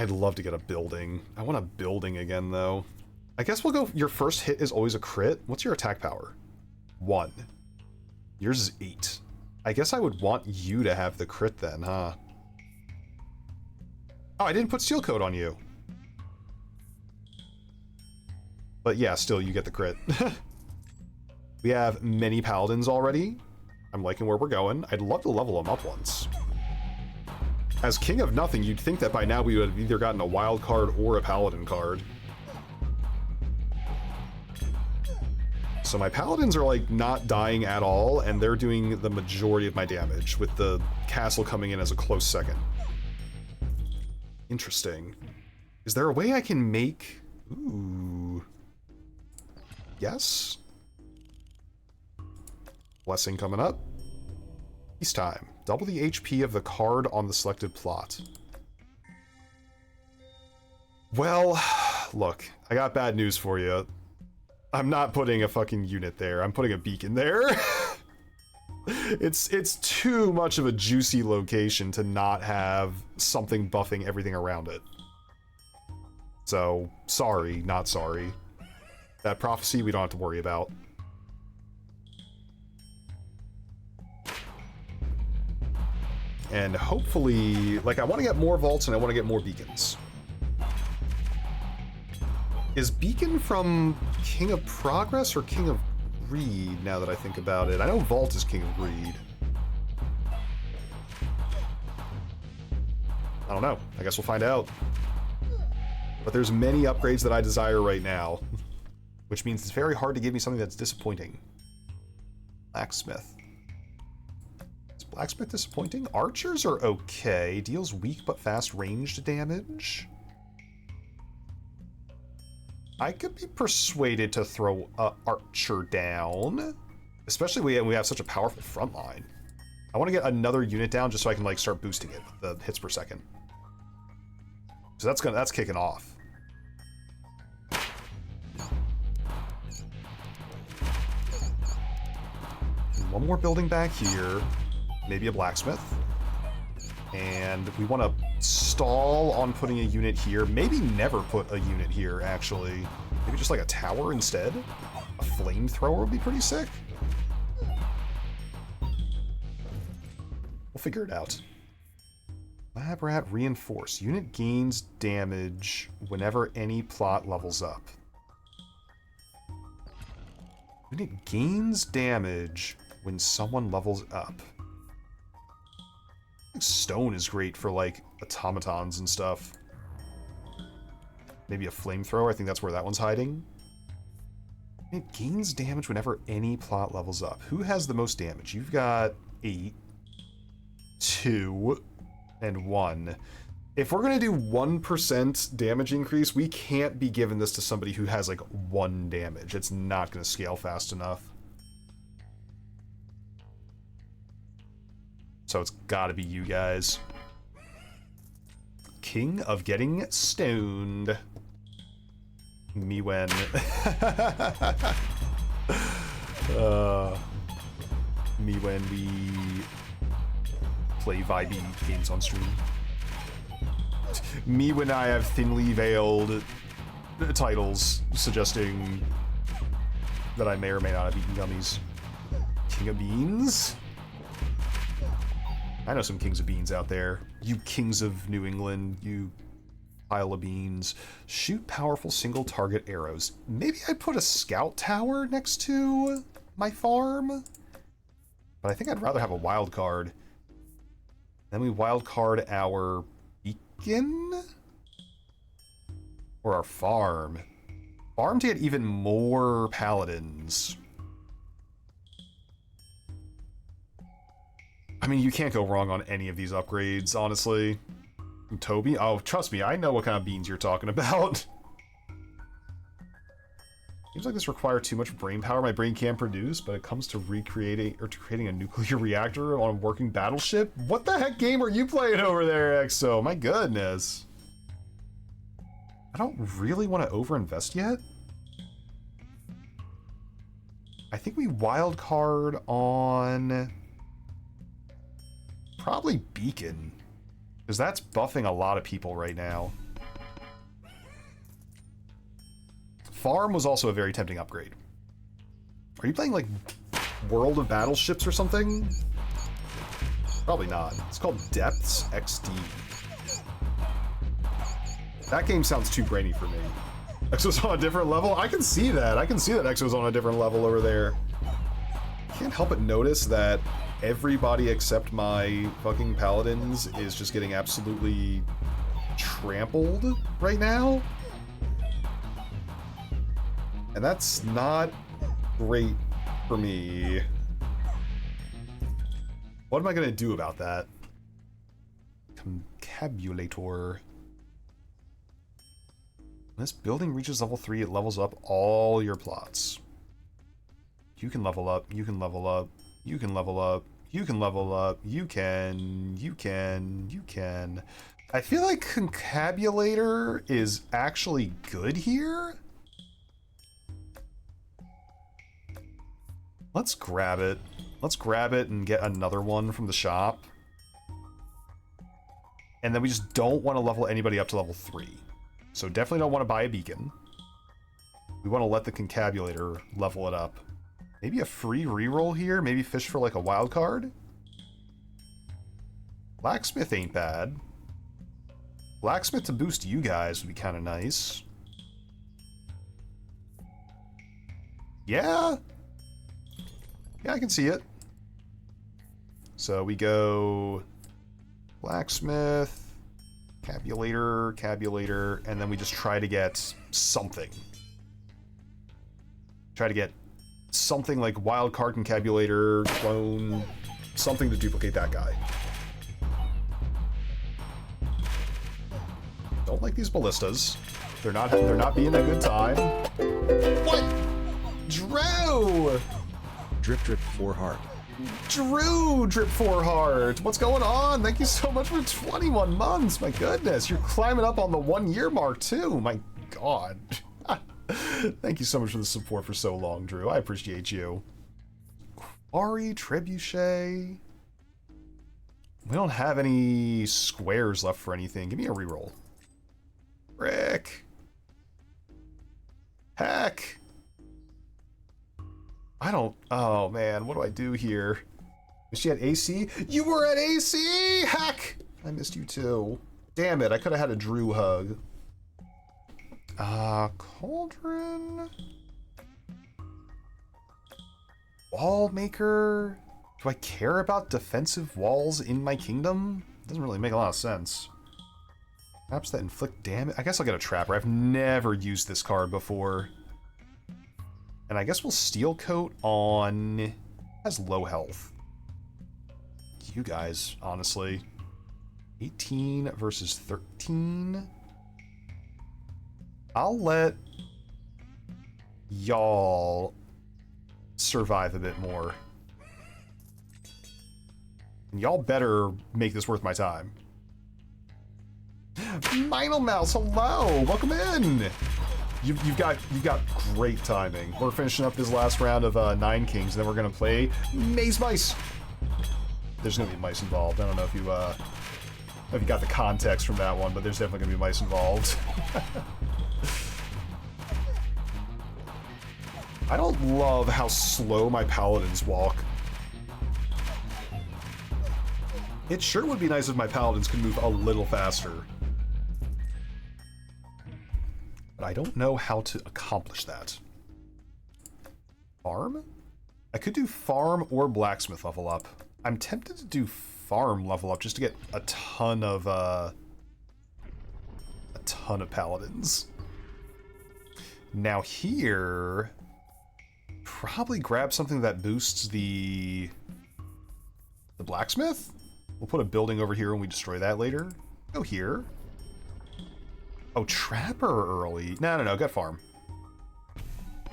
I'd love to get a building. I want a building again, though. I guess we'll go, your first hit is always a crit. What's your attack power? 1. Yours is 8. I guess I would want you to have the crit then, huh? Oh, I didn't put steel coat on you. But yeah, still, you get the crit. We have many paladins already. I'm liking where we're going. I'd love to level them up once. As king of nothing, you'd think that by now we would have either gotten a wild card or a paladin card. So my paladins are like not dying at all, and they're doing the majority of my damage, with the castle coming in as a close second. Interesting. Is there a way I can make... Ooh. Yes? Blessing coming up. Peacetime. Double the HP of the card on the selected plot. Well, look, I got bad news for you. I'm not putting a fucking unit there. I'm putting a beacon there. It's too much of a juicy location to not have something buffing everything around it. So, sorry, not sorry. That prophecy we don't have to worry about. And hopefully, like, I want to get more vaults and I want to get more beacons. Is beacon from King of Progress or King of Greed, now that I think about it. I know Vault is King of Greed. I don't know. I guess we'll find out. But there's many upgrades that I desire right now. Which means it's very hard to give me something that's disappointing. Blacksmith. Is Blacksmith disappointing? Archers are okay. Deals weak but fast ranged damage. I could be persuaded to throw Archer down. Especially when we have such a powerful front line. I want to get another unit down just so I can like start boosting it with the hits per second. So that's kicking off. One more building back here, maybe a blacksmith. And we want to stall on putting a unit here. Maybe never put a unit here, actually. Maybe just like a tower instead. A flamethrower would be pretty sick. We'll figure it out. Lab Rat Reinforce. Unit gains damage whenever any plot levels up. Unit gains damage when someone levels up. I think stone is great for, like, automatons and stuff. Maybe a flamethrower. I think that's where that one's hiding. It gains damage whenever any plot levels up. Who has the most damage? You've got 8, 2, and 1. If we're going to do 1% damage increase, we can't be giving this to somebody who has, like, 1 damage. It's not going to scale fast enough. So it's gotta be you guys. King of getting stoned. Me when. Me when we play vibey games on stream. Me when I have thinly veiled titles suggesting that I may or may not have eaten gummies. King of beans? I know some kings of beans out there. You kings of New England, you pile of beans. Shoot powerful single target arrows. Maybe I put a scout tower next to my farm? But I think I'd rather have a wild card. Then we wild card our beacon? Or our farm. Farm to get even more paladins. I mean, you can't go wrong on any of these upgrades, honestly. Toby? Oh, trust me, I know what kind of beans you're talking about. Seems like this requires too much brain power my brain can't produce, but it comes to recreating or to creating a nuclear reactor on a working battleship? What the heck game are you playing over there, EXO? My goodness. I don't really want to overinvest yet. I think we wildcard on probably Beacon, because that's buffing a lot of people right now. Farm was also a very tempting upgrade. Are you playing like World of Battleships or something? Probably not. It's called Depths XD. That game sounds too brainy for me. Exo's on a different level? I can see that. I can see that Exo's on a different level over there. Can't help but notice that everybody except my fucking paladins is just getting absolutely trampled right now. And that's not great for me. What am I gonna do about that? Concabulator. When this building reaches level 3, it levels up all your plots. You can level up, you can level up, you can level up, you can level up, you can. I feel like Concabulator is actually good here. Let's grab it. Let's grab it and get another one from the shop. And then we just don't want to level anybody up to level 3. So definitely don't want to buy a beacon. We want to let the Concabulator level it up. Maybe a free reroll here? Maybe fish for like a wild card? Blacksmith ain't bad. Blacksmith to boost you guys would be kind of nice. Yeah? Yeah, I can see it. So we go blacksmith, cabulator, and then we just try to get something. Try to get something like wildcard concabulator, clone, something to duplicate that guy. Don't like these ballistas. They're not being a good time. What? Drew! Drip 4 heart. Drew, Drip 4 heart. What's going on? Thank you so much for 21 months. My goodness, you're climbing up on the 1 year mark too. My God. Thank you so much for the support for so long, Drew. I appreciate you. Quarry, Trebuchet. We don't have any squares left for anything. Give me a reroll. Rick. Heck. I don't... Oh, man. What do I do here? Was she at AC? You were at AC! Heck! I missed you, too. Damn it. I could have had a Drew hug. Cauldron? Wall maker? Do I care about defensive walls in my kingdom? Doesn't really make a lot of sense. Traps that inflict damage? I guess I'll get a trapper. I've never used this card before. And I guess we'll steel coat on... Has low health. You guys, honestly. 18 versus 13. I'll let y'all survive a bit more. And y'all better make this worth my time. Minal Mouse, hello! Welcome in! You've got great timing. We're finishing up this last round of 9 Kings, and then we're gonna play Maze Mice. There's gonna be mice involved. I don't know if you got the context from that one, but there's definitely gonna be mice involved. I don't love how slow my paladins walk. It sure would be nice if my paladins could move a little faster. But I don't know how to accomplish that. Farm? I could do farm or blacksmith level up. I'm tempted to do farm level up just to get a ton of paladins. Now here, probably grab something that boosts the blacksmith. We'll put a building over here when we destroy that later. Go here. Oh, trapper early. No, get farm.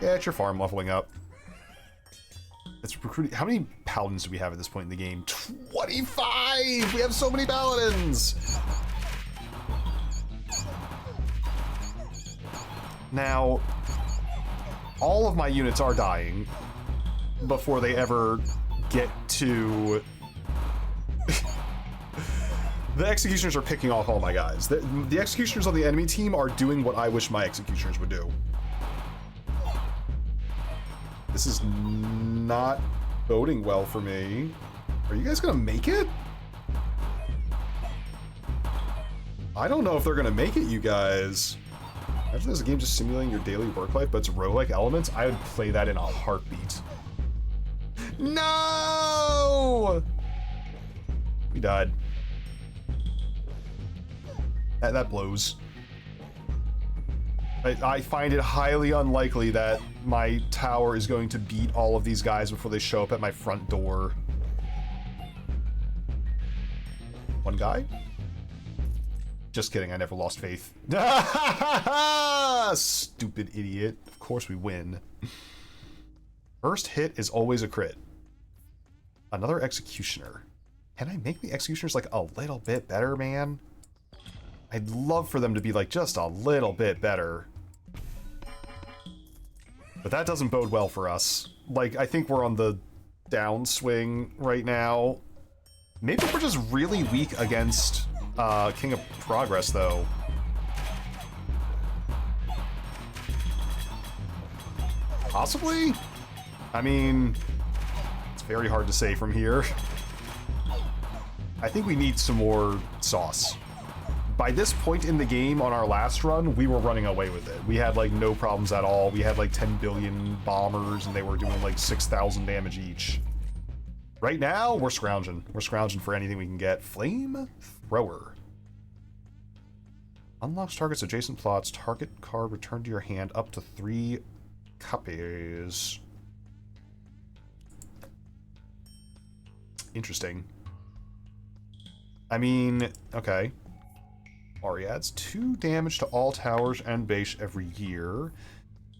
Yeah, it's your farm leveling up. It's recruiting. How many paladins do we have at this point in the game? 25! We have so many paladins! Now, all of my units are dying before they ever get to... The executioners are picking off all my guys. The executioners on the enemy team are doing what I wish my executioners would do. This is not boding well for me. Are you guys gonna make it? I don't know if they're gonna make it, you guys. Imagine there's a game just simulating your daily work life, but it's roguelike elements. I would play that in a heartbeat. No! We died. That blows. I find it highly unlikely that my tower is going to beat all of these guys before they show up at my front door. One guy? Just kidding, I never lost faith. Stupid idiot. Of course we win. First hit is always a crit. Another executioner. Can I make the executioners like a little bit better, man? I'd love for them to be like just a little bit better. But that doesn't bode well for us. Like, I think we're on the downswing right now. Maybe we're just really weak against King of Progress, though. Possibly? I mean, it's very hard to say from here. I think we need some more sauce. by this point in the game on our last run, we were running away with it. We had like no problems at all. We had like 10 billion bombers and they were doing like 6,000 damage each. Right now, we're scrounging. We're scrounging for anything we can get. Flame Thrower. Unlocks targets adjacent plots. Target card returned to your hand up to 3 copies. Interesting. I mean, okay. Ari adds 2 damage to all towers and base every year.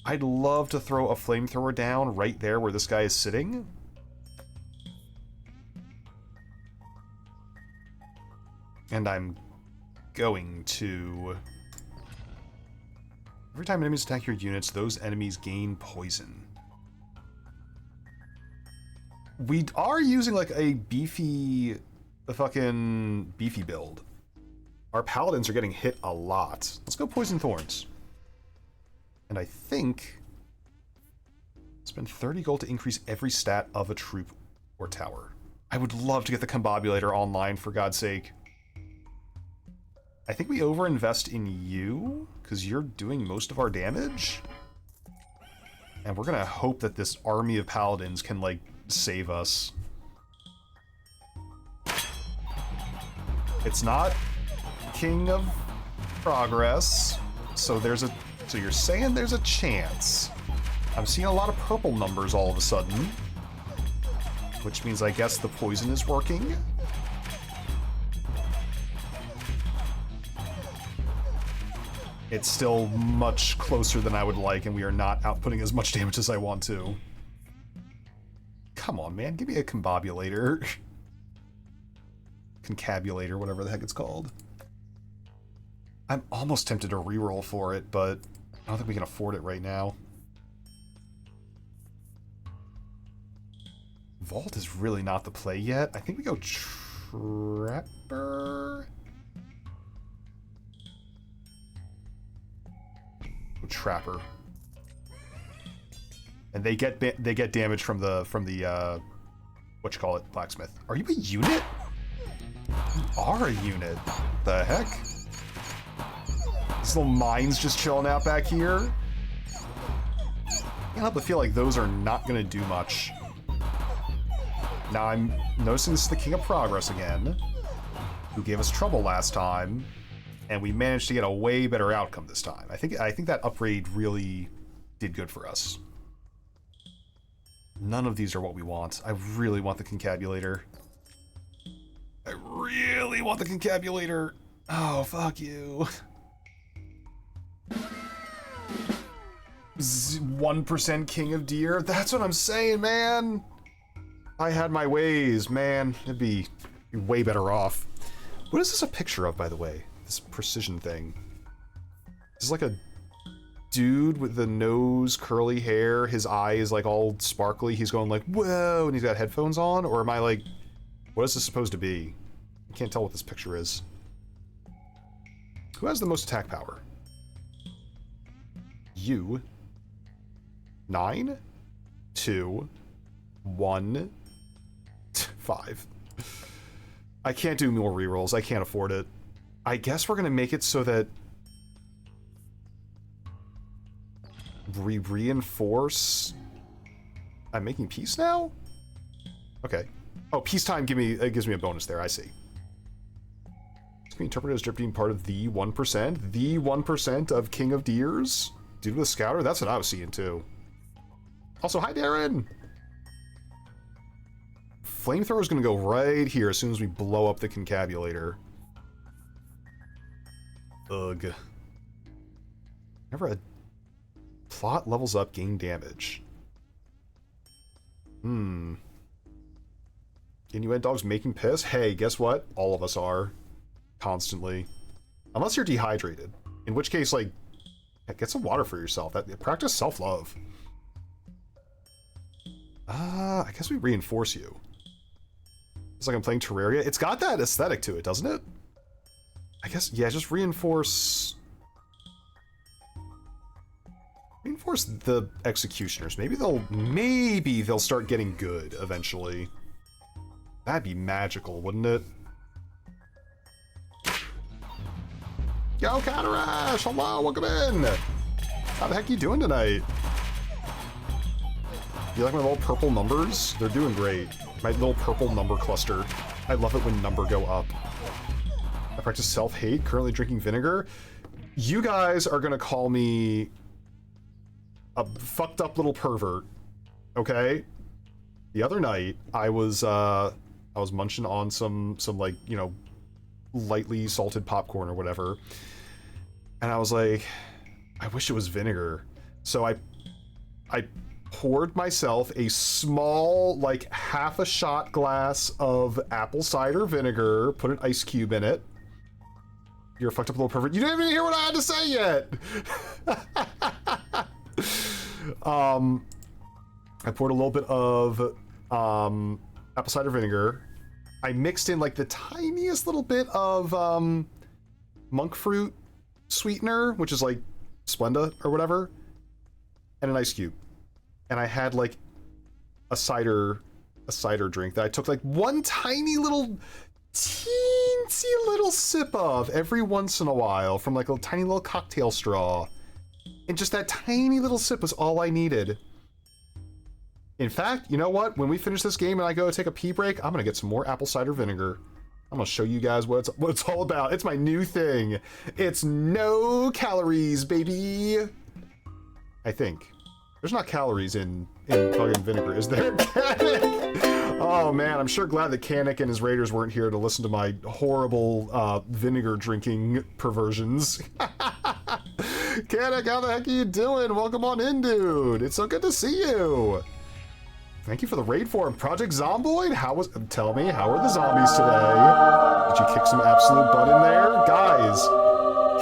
I'd love to throw a flamethrower down right there where this guy is sitting. And I'm going to... Every time enemies attack your units, those enemies gain poison. We are using like a fucking beefy build. Our paladins are getting hit a lot. Let's go Poison Thorns. And I think... spend 30 gold to increase every stat of a troop or tower. I would love to get the Combobulator online, for God's sake. I think we overinvest in you, because you're doing most of our damage. And we're gonna hope that this army of paladins can, like, save us. It's not King of Progress, so there's a... So you're saying there's a chance. I'm seeing a lot of purple numbers all of a sudden. Which means I guess the poison is working. It's still much closer than I would like, and we are not outputting as much damage as I want to. Come on, man. Give me a Combobulator. Concabulator, whatever the heck it's called. I'm almost tempted to reroll for it, but I don't think we can afford it right now. Vault is really not the play yet. I think we go Trapper. Go Trapper. And they get damage from the what you call it, blacksmith. Are you a unit? You are a unit. The heck? These little mines just chilling out back here. I can't help but feel like those are not gonna do much. Now I'm noticing this is the King of Progress again, who gave us trouble last time, and we managed to get a way better outcome this time. I think that upgrade really did good for us. None of these are what we want. I really want the Concabulator. I really want the Concabulator. Oh, fuck you. 1% King of Deer? That's what I'm saying, man. I had my ways, man. It'd be way better off. What is this a picture of, by the way? This precision thing. This is like a dude with the nose, curly hair, his eye is like all sparkly. He's going like, whoa, and he's got headphones on? Or am I like, what is this supposed to be? I can't tell what this picture is. Who has the most attack power? You. 9, 2, 1, 5. I can't do more rerolls. I can't afford it. I guess we're gonna make it so that we reinforce. I'm making peace now? Okay. Oh, peacetime gives me a bonus there, I see. It's gonna be interpreted as drip being part of the 1%. The 1% of King of Deers? Dude with a scouter? That's what I was seeing too. Also, hi Darren! Flamethrower's gonna go right here as soon as we blow up the Concabulator. Ugh. Never a plot levels up, gain damage. Inuit dogs making piss? Hey, guess what? All of us are. Constantly. Unless you're dehydrated. In which case, like, get some water for yourself. Practice self-love. I guess we reinforce you. It's like I'm playing Terraria. It's got that aesthetic to it, doesn't it? I guess, yeah, just reinforce the executioners. Maybe they'll start getting good eventually. That'd be magical, wouldn't it? Yo, Catarash! Hello, welcome in! How the heck you doing tonight? You like my little purple numbers? They're doing great. My little purple number cluster. I love it when number go up. I practice self-hate, currently drinking vinegar. You guys are gonna call me a fucked up little pervert, okay? The other night, I was munching on some like, you know, lightly salted popcorn or whatever. And I was like, I wish it was vinegar. So I poured myself a small, like, half a shot glass of apple cider vinegar, put an ice cube in it. You're a fucked up little pervert. You didn't even hear what I had to say yet! I poured a little bit of apple cider vinegar. I mixed in, like, the tiniest little bit of monk fruit sweetener, which is, like, Splenda or whatever, and an ice cube. And I had like a cider drink that I took like one tiny little teensy little sip of every once in a while from like a tiny little cocktail straw. And just that tiny little sip was all I needed. In fact, you know what? When we finish this game and I go take a pee break, I'm gonna get some more apple cider vinegar. I'm gonna show you guys what it's all about. It's my new thing. It's no calories, baby. I think. There's not calories in fucking vinegar, is there? Oh man, I'm sure glad that Kanik and his raiders weren't here to listen to my horrible vinegar drinking perversions. Kanik, how the heck are you doing? Welcome on in, dude. It's so good to see you. Thank you for the raid form. Project Zomboid? Tell me, how are the zombies today? Did you kick some absolute butt in there? Guys,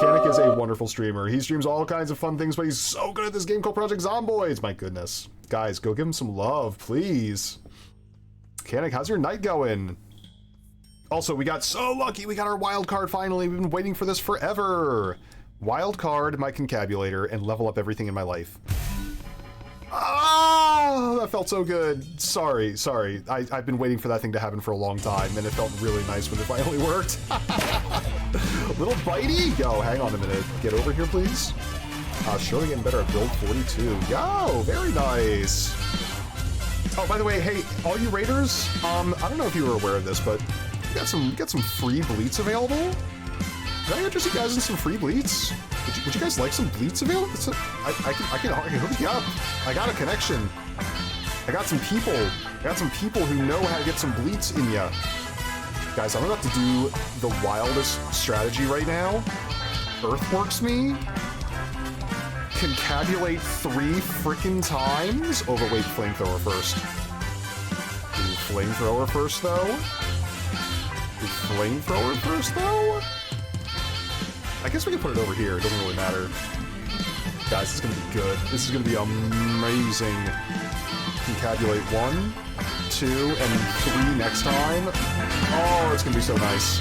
Kanik is a wonderful streamer. He streams all kinds of fun things, but he's so good at this game called Project Zomboids. My goodness. Guys, go give him some love, please. Kanik, how's your night going? Also, we got so lucky. We got our wild card finally. We've been waiting for this forever. Wild card my concabulator and level up everything in my life. Ah, that felt so good. Sorry. I've been waiting for that thing to happen for a long time, and it felt really nice when it finally worked. Little bitey? Yo, hang on a minute. Get over here, please. Surely getting better at build 42. Yo, very nice. Oh, by the way, hey, all you raiders, I don't know if you were aware of this, but we got some free bleats available. Did I interest you guys in some free bleats? Would you guys like some bleats available? I can hook you up. I got a connection. I got some people. Who know how to get some bleats in ya. Guys, I'm about to do the wildest strategy right now. Earthworks me. Concabulate 3 freaking times. Oh, but wait, flamethrower first. Ooh, flamethrower first, though. I guess we can put it over here. It doesn't really matter. Guys, this is going to be good. This is going to be amazing. Concabulate 1, 2, and 3 next time. Oh, it's going to be so nice.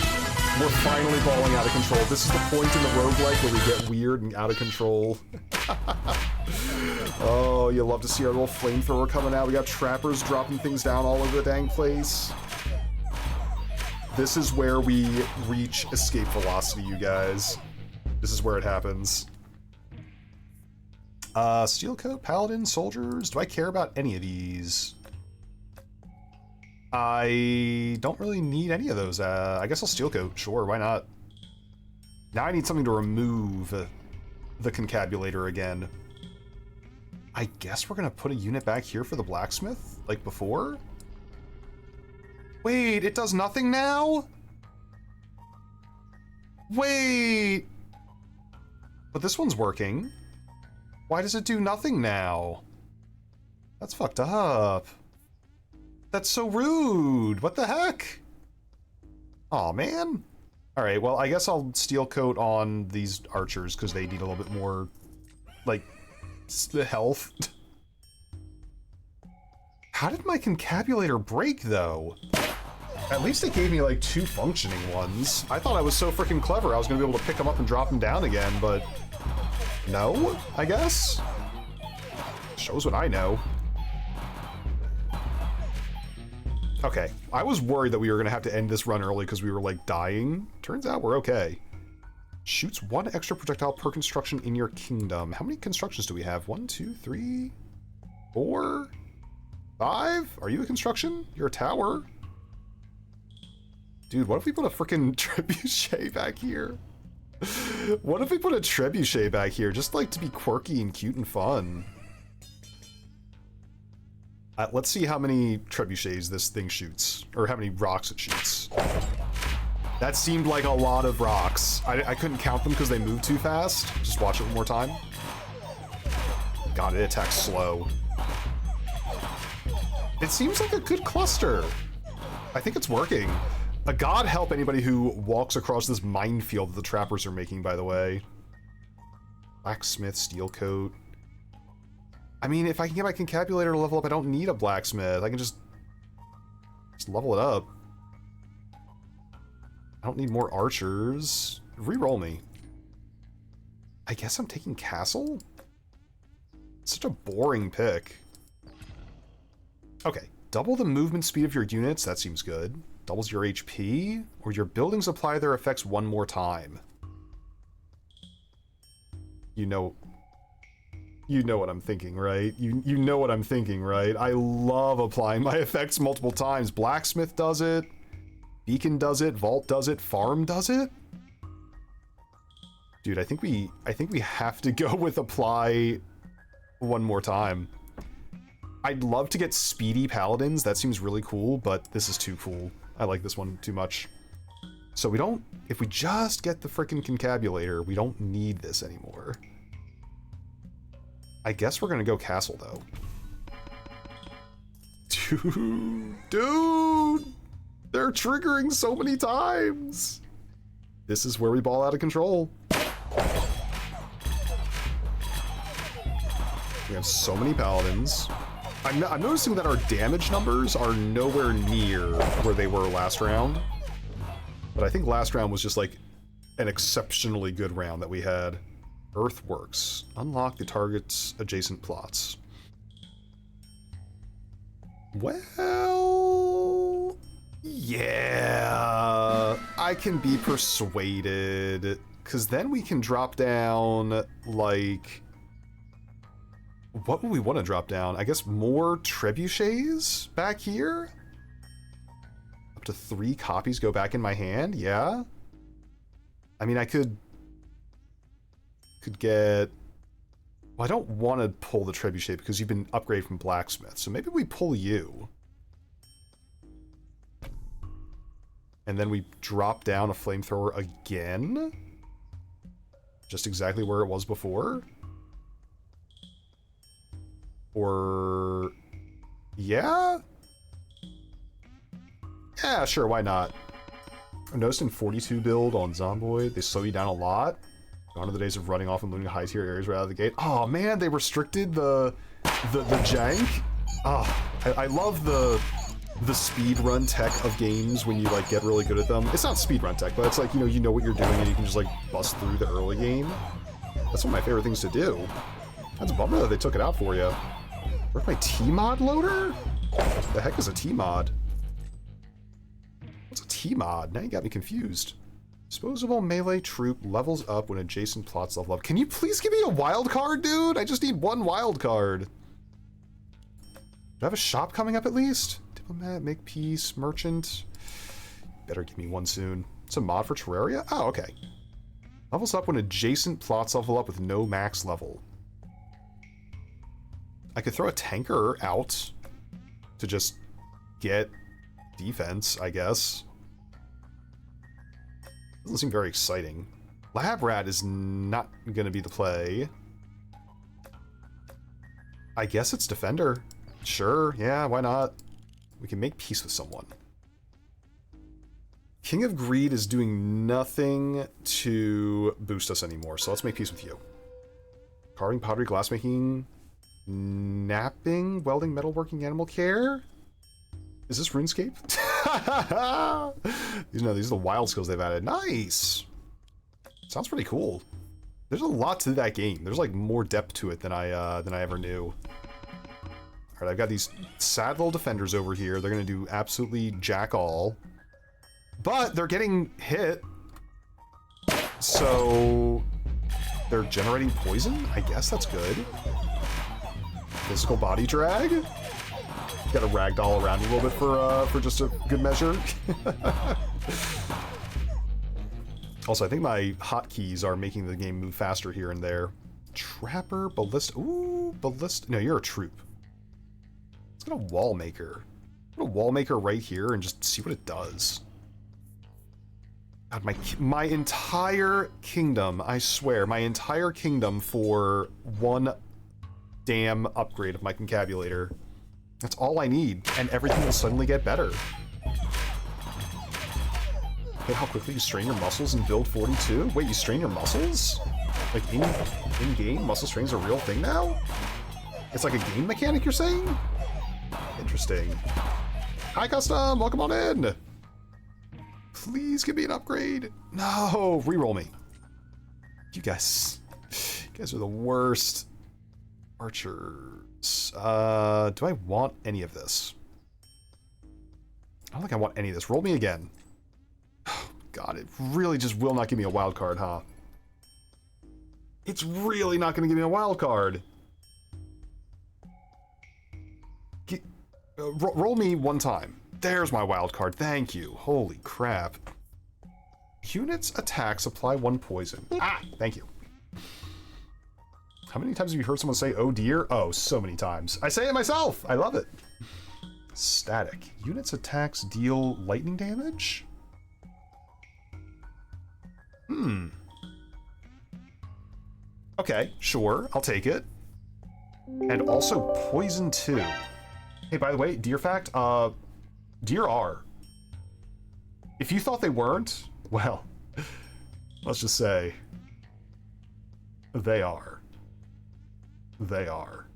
We're finally balling out of control. This is the point in the roguelike where we get weird and out of control. Oh, you'll love to see our little flamethrower coming out. We got trappers dropping things down all over the dang place. This is where we reach escape velocity, you guys. This is where it happens. Steel coat, paladin, soldiers. Do I care about any of these? I don't really need any of those. I guess I'll steel coat. Sure, why not? Now I need something to remove the concabulator again. I guess we're gonna put a unit back here for the blacksmith, like before? Wait, it does nothing now? Wait! But this one's working. Why does it do nothing now? That's fucked up. That's so rude. What the heck? Aw, man. Alright, well, I guess I'll steel coat on these archers, because they need a little bit more, like, health. How did my concabulator break, though? At least it gave me, like, 2 functioning ones. I thought I was so freaking clever I was going to be able to pick them up and drop them down again, but... no, I guess? Shows what I know. Okay, I was worried that we were going to have to end this run early because we were, like, dying. Turns out we're okay. Shoots 1 extra projectile per construction in your kingdom. How many constructions do we have? 1, 2, 3, 4, 5? Are you a construction? You're a tower. Dude, what if we put a freaking trebuchet back here? What if we put a trebuchet back here, just like to be quirky and cute and fun? Let's see how many trebuchets this thing shoots, or how many rocks it shoots. That seemed like a lot of rocks. I couldn't count them because they moved too fast. Just watch it one more time. God, it attacks slow. It seems like a good cluster. I think it's working. God help anybody who walks across this minefield that the trappers are making, by the way. Blacksmith, steel coat. I mean, if I can get my concabulator to level up, I don't need a blacksmith. I can just level it up. I don't need more archers. Reroll me. I guess I'm taking castle? Such a boring pick. Okay, double the movement speed of your units. That seems good. Doubles your HP, or your buildings apply their effects one more time. You know what I'm thinking, right? You know what I'm thinking, right? I love applying my effects multiple times. Blacksmith does it. Beacon does it. Vault does it. Farm does it. Dude, I think we have to go with apply one more time. I'd love to get speedy paladins. That seems really cool, but this is too cool. I like this one too much. So we don't, if we just get the frickin' concabulator, we don't need this anymore. I guess we're gonna go castle though. Dude, they're triggering so many times. This is where we ball out of control. We have so many paladins. I'm noticing that our damage numbers are nowhere near where they were last round. But I think last round was just like an exceptionally good round that we had. Earthworks. Unlock the target's adjacent plots. Well, yeah, I can be persuaded, because then we can drop down, like, what would we want to drop down? I guess more trebuchets back here? Up to 3 copies go back in my hand, yeah? I mean, I could get... Well, I don't want to pull the trebuchet because you've been upgraded from blacksmith, so maybe we pull you. And then we drop down a flamethrower again? Just exactly where it was before? Or... yeah? Yeah, sure, why not? I noticed in 42 build on Zomboid, they slow you down a lot. Gone are the days of running off and looting high tier areas right out of the gate. Oh man, they restricted the jank. Oh, I love the speedrun tech of games when you like get really good at them. It's not speedrun tech, but it's like, you know what you're doing and you can just like bust through the early game. That's one of my favorite things to do. That's a bummer that they took it out for you. Where's my T-mod loader? The heck is a T-mod? What's a T-mod? Now you got me confused. Disposable melee troop levels up when adjacent plots level up. Can you please give me a wild card, dude? I just need 1 wild card. Do I have a shop coming up at least? Diplomat, make peace, merchant. Better give me one soon. It's a mod for Terraria? Oh, okay. Levels up when adjacent plots level up with no max level. I could throw a tanker out to just get defense, I guess. Doesn't seem very exciting. Lab Rat is not going to be the play. I guess it's Defender. Sure, yeah, why not? We can make peace with someone. King of Greed is doing nothing to boost us anymore, so let's make peace with you. Carving, pottery, glassmaking, napping, welding, metalworking, animal care? Is this RuneScape? These are the wild skills they've added. Nice! Sounds pretty cool. There's a lot to that game. There's like more depth to it than I ever knew. Alright, I've got these sad little defenders over here. They're gonna do absolutely jack all. But they're getting hit. So they're generating poison? I guess that's good. Physical body drag? Got a ragdoll around a little bit for just a good measure. Also, I think my hotkeys are making the game move faster here and there. Trapper, ballista. Ooh, ballista. No, you're a troop. Let's get a wall maker. Put a wall maker right here and just see what it does. God, my entire kingdom, I swear, my entire kingdom for one damn upgrade of my concabulator. That's all I need, and everything will suddenly get better. Look how quickly you strain your muscles in build 42? Wait, you strain your muscles? Like, in-game, muscle strain's a real thing now? It's like a game mechanic, you're saying? Interesting. Hi, Custom! Welcome on in! Please give me an upgrade. No! Reroll me. You guys are the worst. Archers. Do I want any of this? I don't think I want any of this. Roll me again. Oh, God, it really just will not give me a wild card, huh? It's really not going to give me a wild card. Roll me one time. There's my wild card. Thank you. Holy crap. Units attacks apply 1 poison. Ah, thank you. How many times have you heard someone say, oh dear? Oh, so many times. I say it myself. I love it. Static. Units attacks deal lightning damage? Okay, sure. I'll take it. And also poison too. Hey, by the way, deer fact, deer are. If you thought they weren't, well, let's just say they are. They are.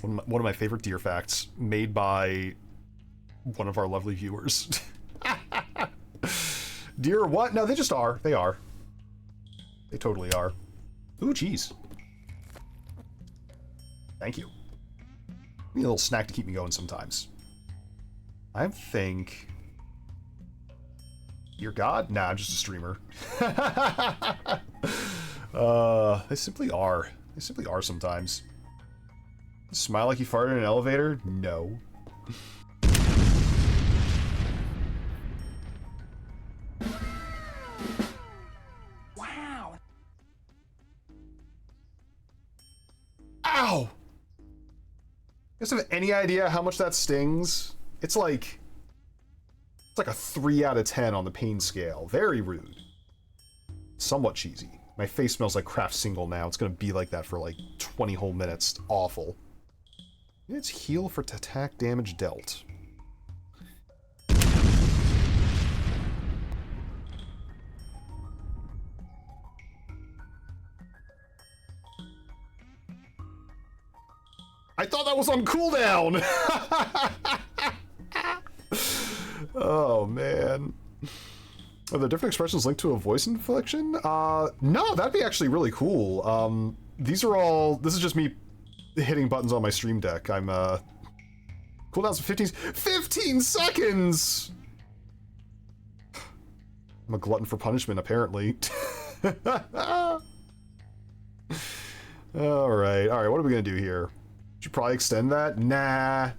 One of my favorite deer facts made by one of our lovely viewers. Deer what? No, they just are. They are. They totally are. Ooh, geez. Thank you. Need a little snack to keep me going sometimes. I think... You're God? Nah, I'm just a streamer. They simply are. They simply are sometimes. Smile like you farted in an elevator? No. Wow. Ow! You guys have any idea how much that stings? It's like a 3 out of 10 on the pain scale. Very rude. Somewhat cheesy. My face smells like Kraft Single now. It's gonna be like that for like 20 whole minutes. Awful. It's heal for attack damage dealt. I thought that was on cooldown! Oh, man. Are there different expressions linked to a voice inflection? No, that'd be actually really cool. This is just me hitting buttons on my stream deck. I'm, cooldowns of 15 seconds! I'm a glutton for punishment, apparently. Alright, what are we gonna do here? Should probably extend that? Nah.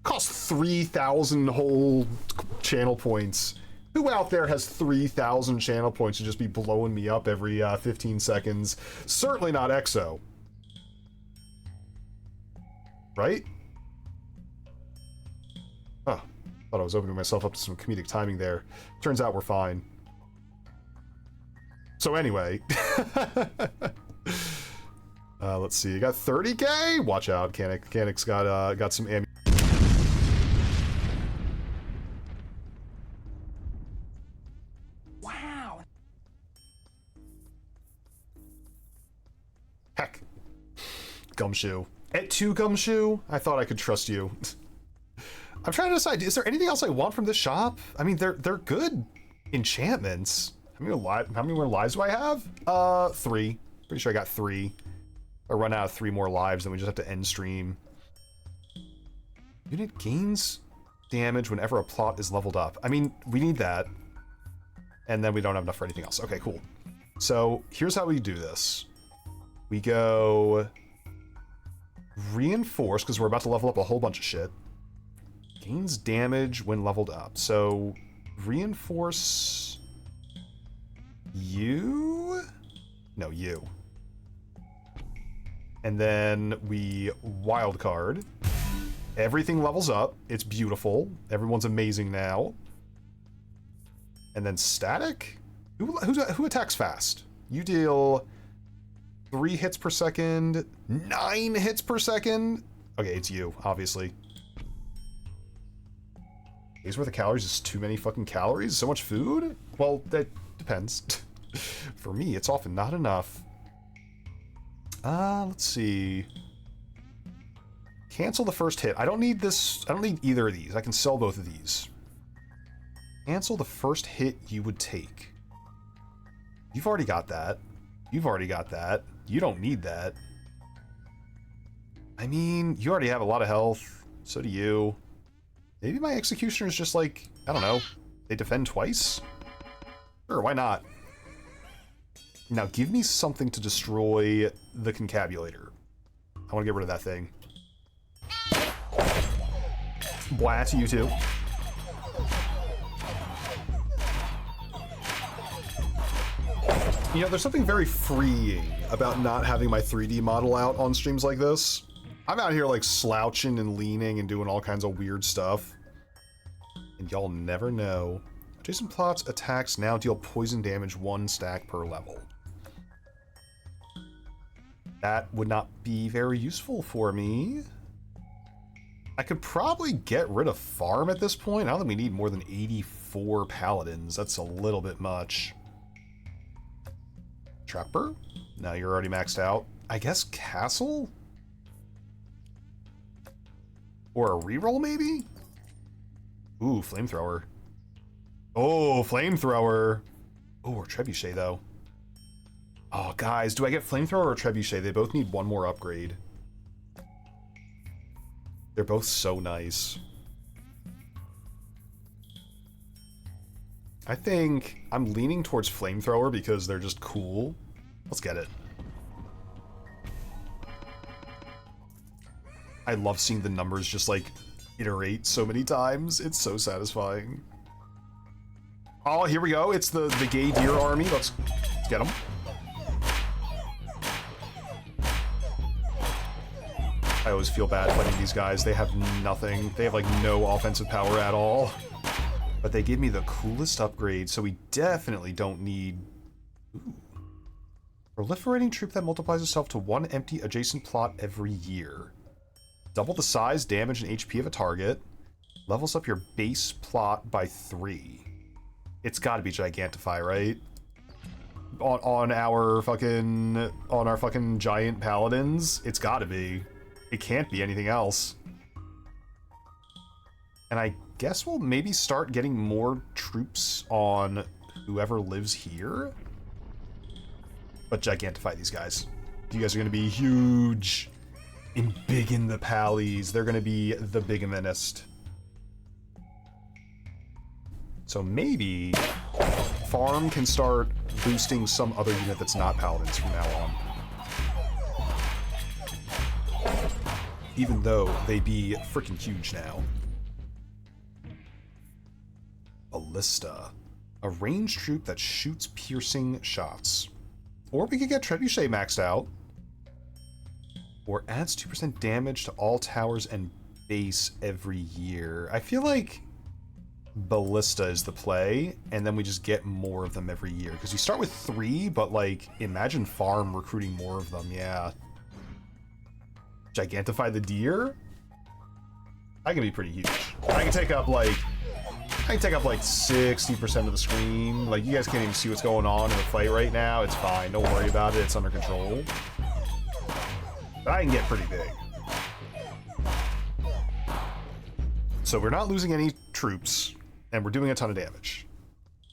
Cost 3,000 whole channel points. Who out there has 3,000 channel points to just be blowing me up every 15 seconds? Certainly not EXO. Right? Oh, thought I was opening myself up to some comedic timing there. Turns out we're fine. So anyway. Let's see, you got 30k? Watch out, Canik. Canik's got some ammunition. Wow. Heck. Gumshoe. At 2 Gumshoe? I thought I could trust you. I'm trying to decide, is there anything else I want from this shop? I mean, they're good enchantments. How many more lives do I have? 3. Pretty sure I got 3. I run out of 3 more lives, then we just have to end stream. Unit gains damage whenever a plot is leveled up. I mean, we need that. And then we don't have enough for anything else. Okay, cool. So here's how we do this. We go reinforce, because we're about to level up a whole bunch of shit. Gains damage when leveled up. So reinforce you? No, you. And then we wildcard. Everything levels up. It's beautiful. Everyone's amazing now. And then static? Who attacks fast? You deal 3 hits per second, 9 hits per second. Okay, it's you, obviously. Days worth of calories is too many fucking calories? So much food? Well, that depends. For me, it's often not enough. Let's see. Cancel the first hit. I don't need this. I don't need either of these. I can sell both of these. Cancel the first hit you would take. You've already got that. You've already got that. You don't need that. I mean, you already have a lot of health. So do you. Maybe my executioner is just like, I don't know. They defend twice? Sure, why not? Now give me something to destroy the concabulator. I want to get rid of that thing. Blah to you too. You know, there's something very freeing about not having my 3D model out on streams like this. I'm out here like slouching and leaning and doing all kinds of weird stuff. And y'all never know. Adjacent plots attacks now deal poison damage 1 stack per level. That would not be very useful for me. I could probably get rid of farm at this point. I don't think we need more than 84 paladins. That's a little bit much. Trapper? No, you're already maxed out. I guess castle? Or a reroll, maybe? Ooh, flamethrower. Oh, flamethrower. Oh, or trebuchet, though. Oh, guys, do I get flamethrower or trebuchet? They both need one more upgrade. They're both so nice. I think I'm leaning towards flamethrower because they're just cool. Let's get it. I love seeing the numbers just like iterate so many times. It's so satisfying. Oh, here we go. It's the gay deer army. Let's get them. I always feel bad fighting these guys. They have nothing. They have like no offensive power at all. But they give me the coolest upgrade, so we definitely don't need... Ooh. Proliferating troop that multiplies itself to 1 empty adjacent plot every year. Double the size, damage, and HP of a target. Levels up your base plot by 3. It's gotta be Gigantify, right? On our fucking giant paladins, it's gotta be. It can't be anything else. And I guess we'll maybe start getting more troops on whoever lives here. But Gigantify these guys. You guys are going to be huge. And big in the pallies. They're going to be the bigamist. So maybe farm can start boosting some other unit that's not paladins from now on. Even though they be freaking huge now. Ballista. A ranged troop that shoots piercing shots. Or we could get Trebuchet maxed out. Or adds 2% damage to all towers and base every year. I feel like Ballista is the play, and then we just get more of them every year. Because you start with 3, but like, imagine farm recruiting more of them, yeah. Gigantify the deer? I can be pretty huge. I can take up like 60% of the screen. Like, you guys can't even see what's going on in the fight right now. It's fine. Don't worry about it. It's under control. But I can get pretty big. So we're not losing any troops, and we're doing a ton of damage.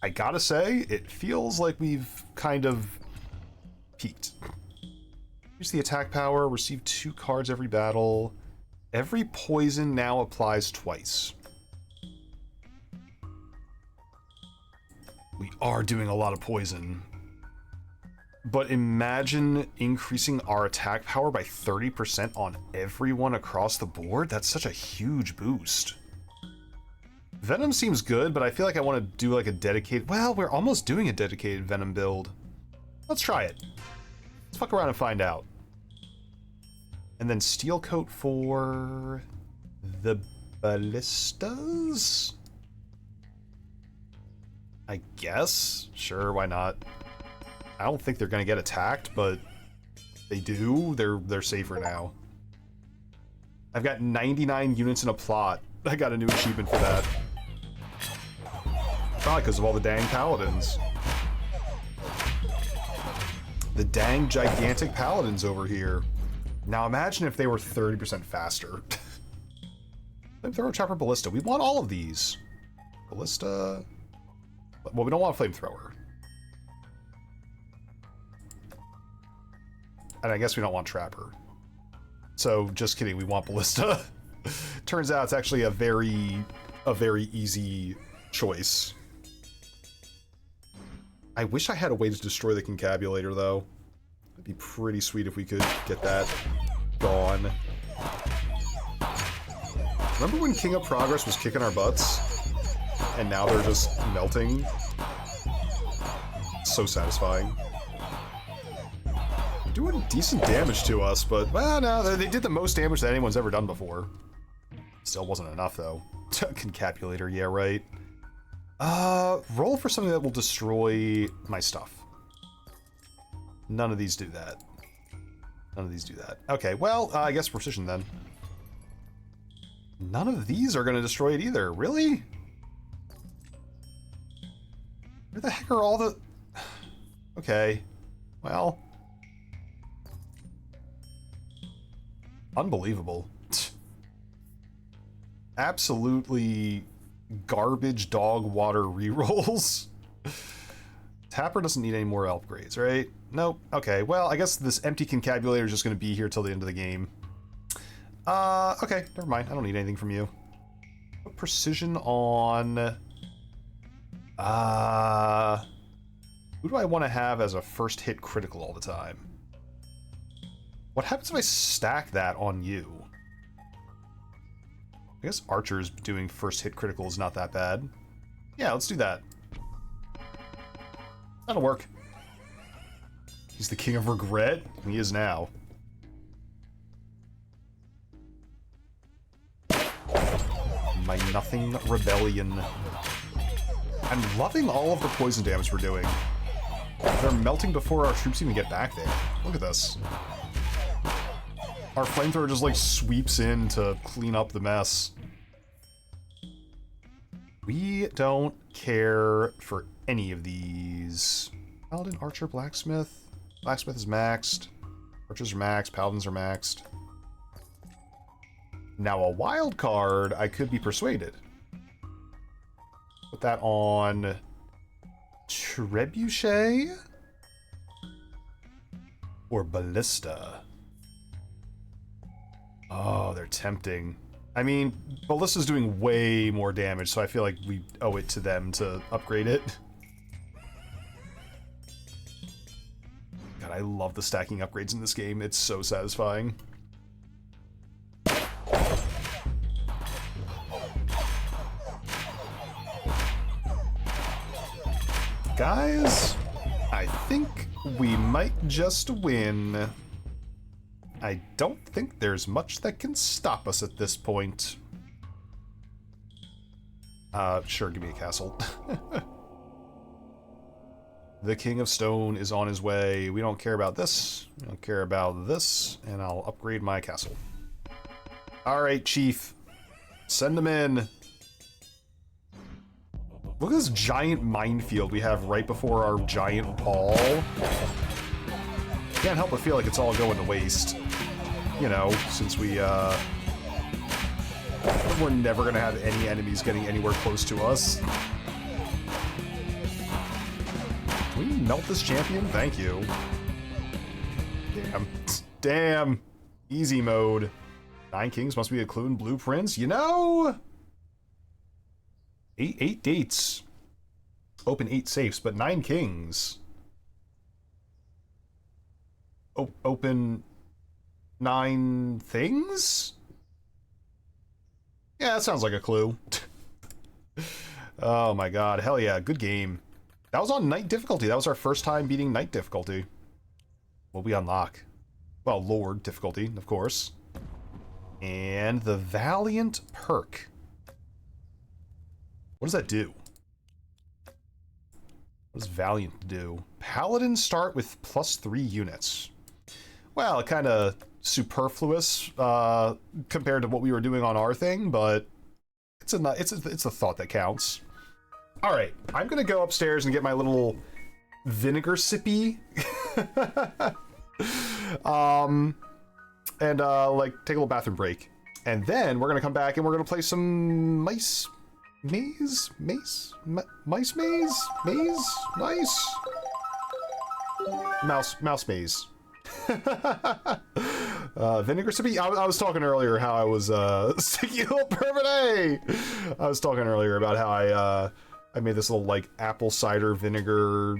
I gotta say, it feels like we've kind of peaked. Use the attack power, receive 2 cards every battle. Every poison now applies twice. We are doing a lot of poison. But imagine increasing our attack power by 30% on everyone across the board. That's such a huge boost. Venom seems good, but I feel like I want to do like a dedicated... Well, we're almost doing a dedicated Venom build. Let's try it. Let's fuck around and find out. And then Steel Coat for the ballistas? I guess? Sure, why not? I don't think they're gonna get attacked, but they do. They're safer now. I've got 99 units in a plot. I got a new achievement for that. Probably because of all the dang paladins. The dang gigantic paladins over here. Now imagine if they were 30% faster. Flamethrower, chopper, ballista. We want all of these. Ballista. Well, we don't want a flamethrower. And I guess we don't want trapper. So just kidding, we want ballista. Turns out it's actually a very easy choice. I wish I had a way to destroy the concabulator, though. It'd be pretty sweet if we could get that gone. Remember when King of Progress was kicking our butts? And now they're just melting? So satisfying. Doing decent damage to us, but, well, no, they did the most damage that anyone's ever done before. Still wasn't enough, though. Concapulator, yeah, right. Roll for something that will destroy my stuff. None of these do that. None of these do that. Okay, well, I guess precision then. None of these are going to destroy it either. Really? Where the heck are all the... Okay. Well... Unbelievable. Absolutely garbage dog water rerolls. Tapper doesn't need any more upgrades, right? Nope. Okay, well, I guess this empty concabulator is just going to be here till the end of the game. Okay, never mind. I don't need anything from you. Put precision on... who do I want to have as a first hit critical all the time? What happens if I stack that on you? I guess Archer's doing first hit critical is not that bad. Yeah, let's do that. That'll work. He's the king of regret? He is now. My nothing rebellion. I'm loving all of the poison damage we're doing. They're melting before our troops even get back there. Look at this. Our flamethrower just like sweeps in to clean up the mess. We don't care for any of these. Paladin, Archer, Blacksmith. Blacksmith is maxed. Archers are maxed. Paladins are maxed. Now a wild card, I could be persuaded. Put that on Trebuchet or Ballista. Oh, they're tempting. I mean, Ballista's doing way more damage, so I feel like we owe it to them to upgrade it. God, I love the stacking upgrades in this game. It's so satisfying. Guys, I think we might just win. I don't think there's much that can stop us at this point. Sure, give me a castle. The King of Stone is on his way. We don't care about this. We don't care about this. And I'll upgrade my castle. Alright, Chief. Send him in. Look at this giant minefield we have right before our giant ball. Can't help but feel like it's all going to waste. You know, since we're never gonna have any enemies getting anywhere close to us. Can we melt this champion? Thank you. Damn. Damn. Easy mode. 9 kings must be a clue in blueprints. You know? 8 dates. Open 8 safes, but 9 kings. Open 9 things? Yeah, that sounds like a clue. Oh my god, hell yeah, good game. That was on night difficulty. That was our first time beating night difficulty. What we unlock? Well, Lord difficulty, of course. And the Valiant perk. What does that do? What does Valiant do? Paladins start with +3 units. Well, kind of superfluous compared to what we were doing on our thing, but it's a thought that counts. All right, I'm gonna go upstairs and get my little vinegar sippy, and like take a little bathroom break, and then we're gonna come back and we're gonna play some mice maze. Mouse maze. Vinegar sippy. I was talking earlier how I was sticky little permanent. I was talking earlier about how I made this little like apple cider vinegar.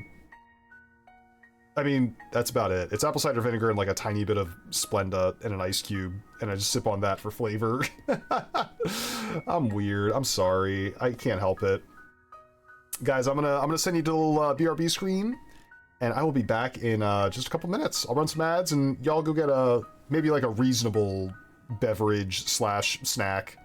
I mean, that's about it. It's apple cider vinegar and like a tiny bit of Splenda and an ice cube, and I just sip on that for flavor. I'm weird. I'm sorry. I can't help it. Guys, I'm gonna send you to the little BRB screen, and I will be back in just a couple minutes. I'll run some ads, and y'all go get maybe like a reasonable beverage / snack.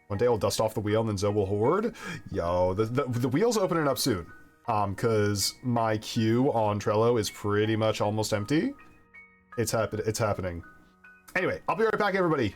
One day I'll dust off the wheel, and then Zoe will hoard. Yo, the wheel's opening up soon. Cause my queue on Trello is pretty much almost empty. It's happening. Anyway, I'll be right back, everybody.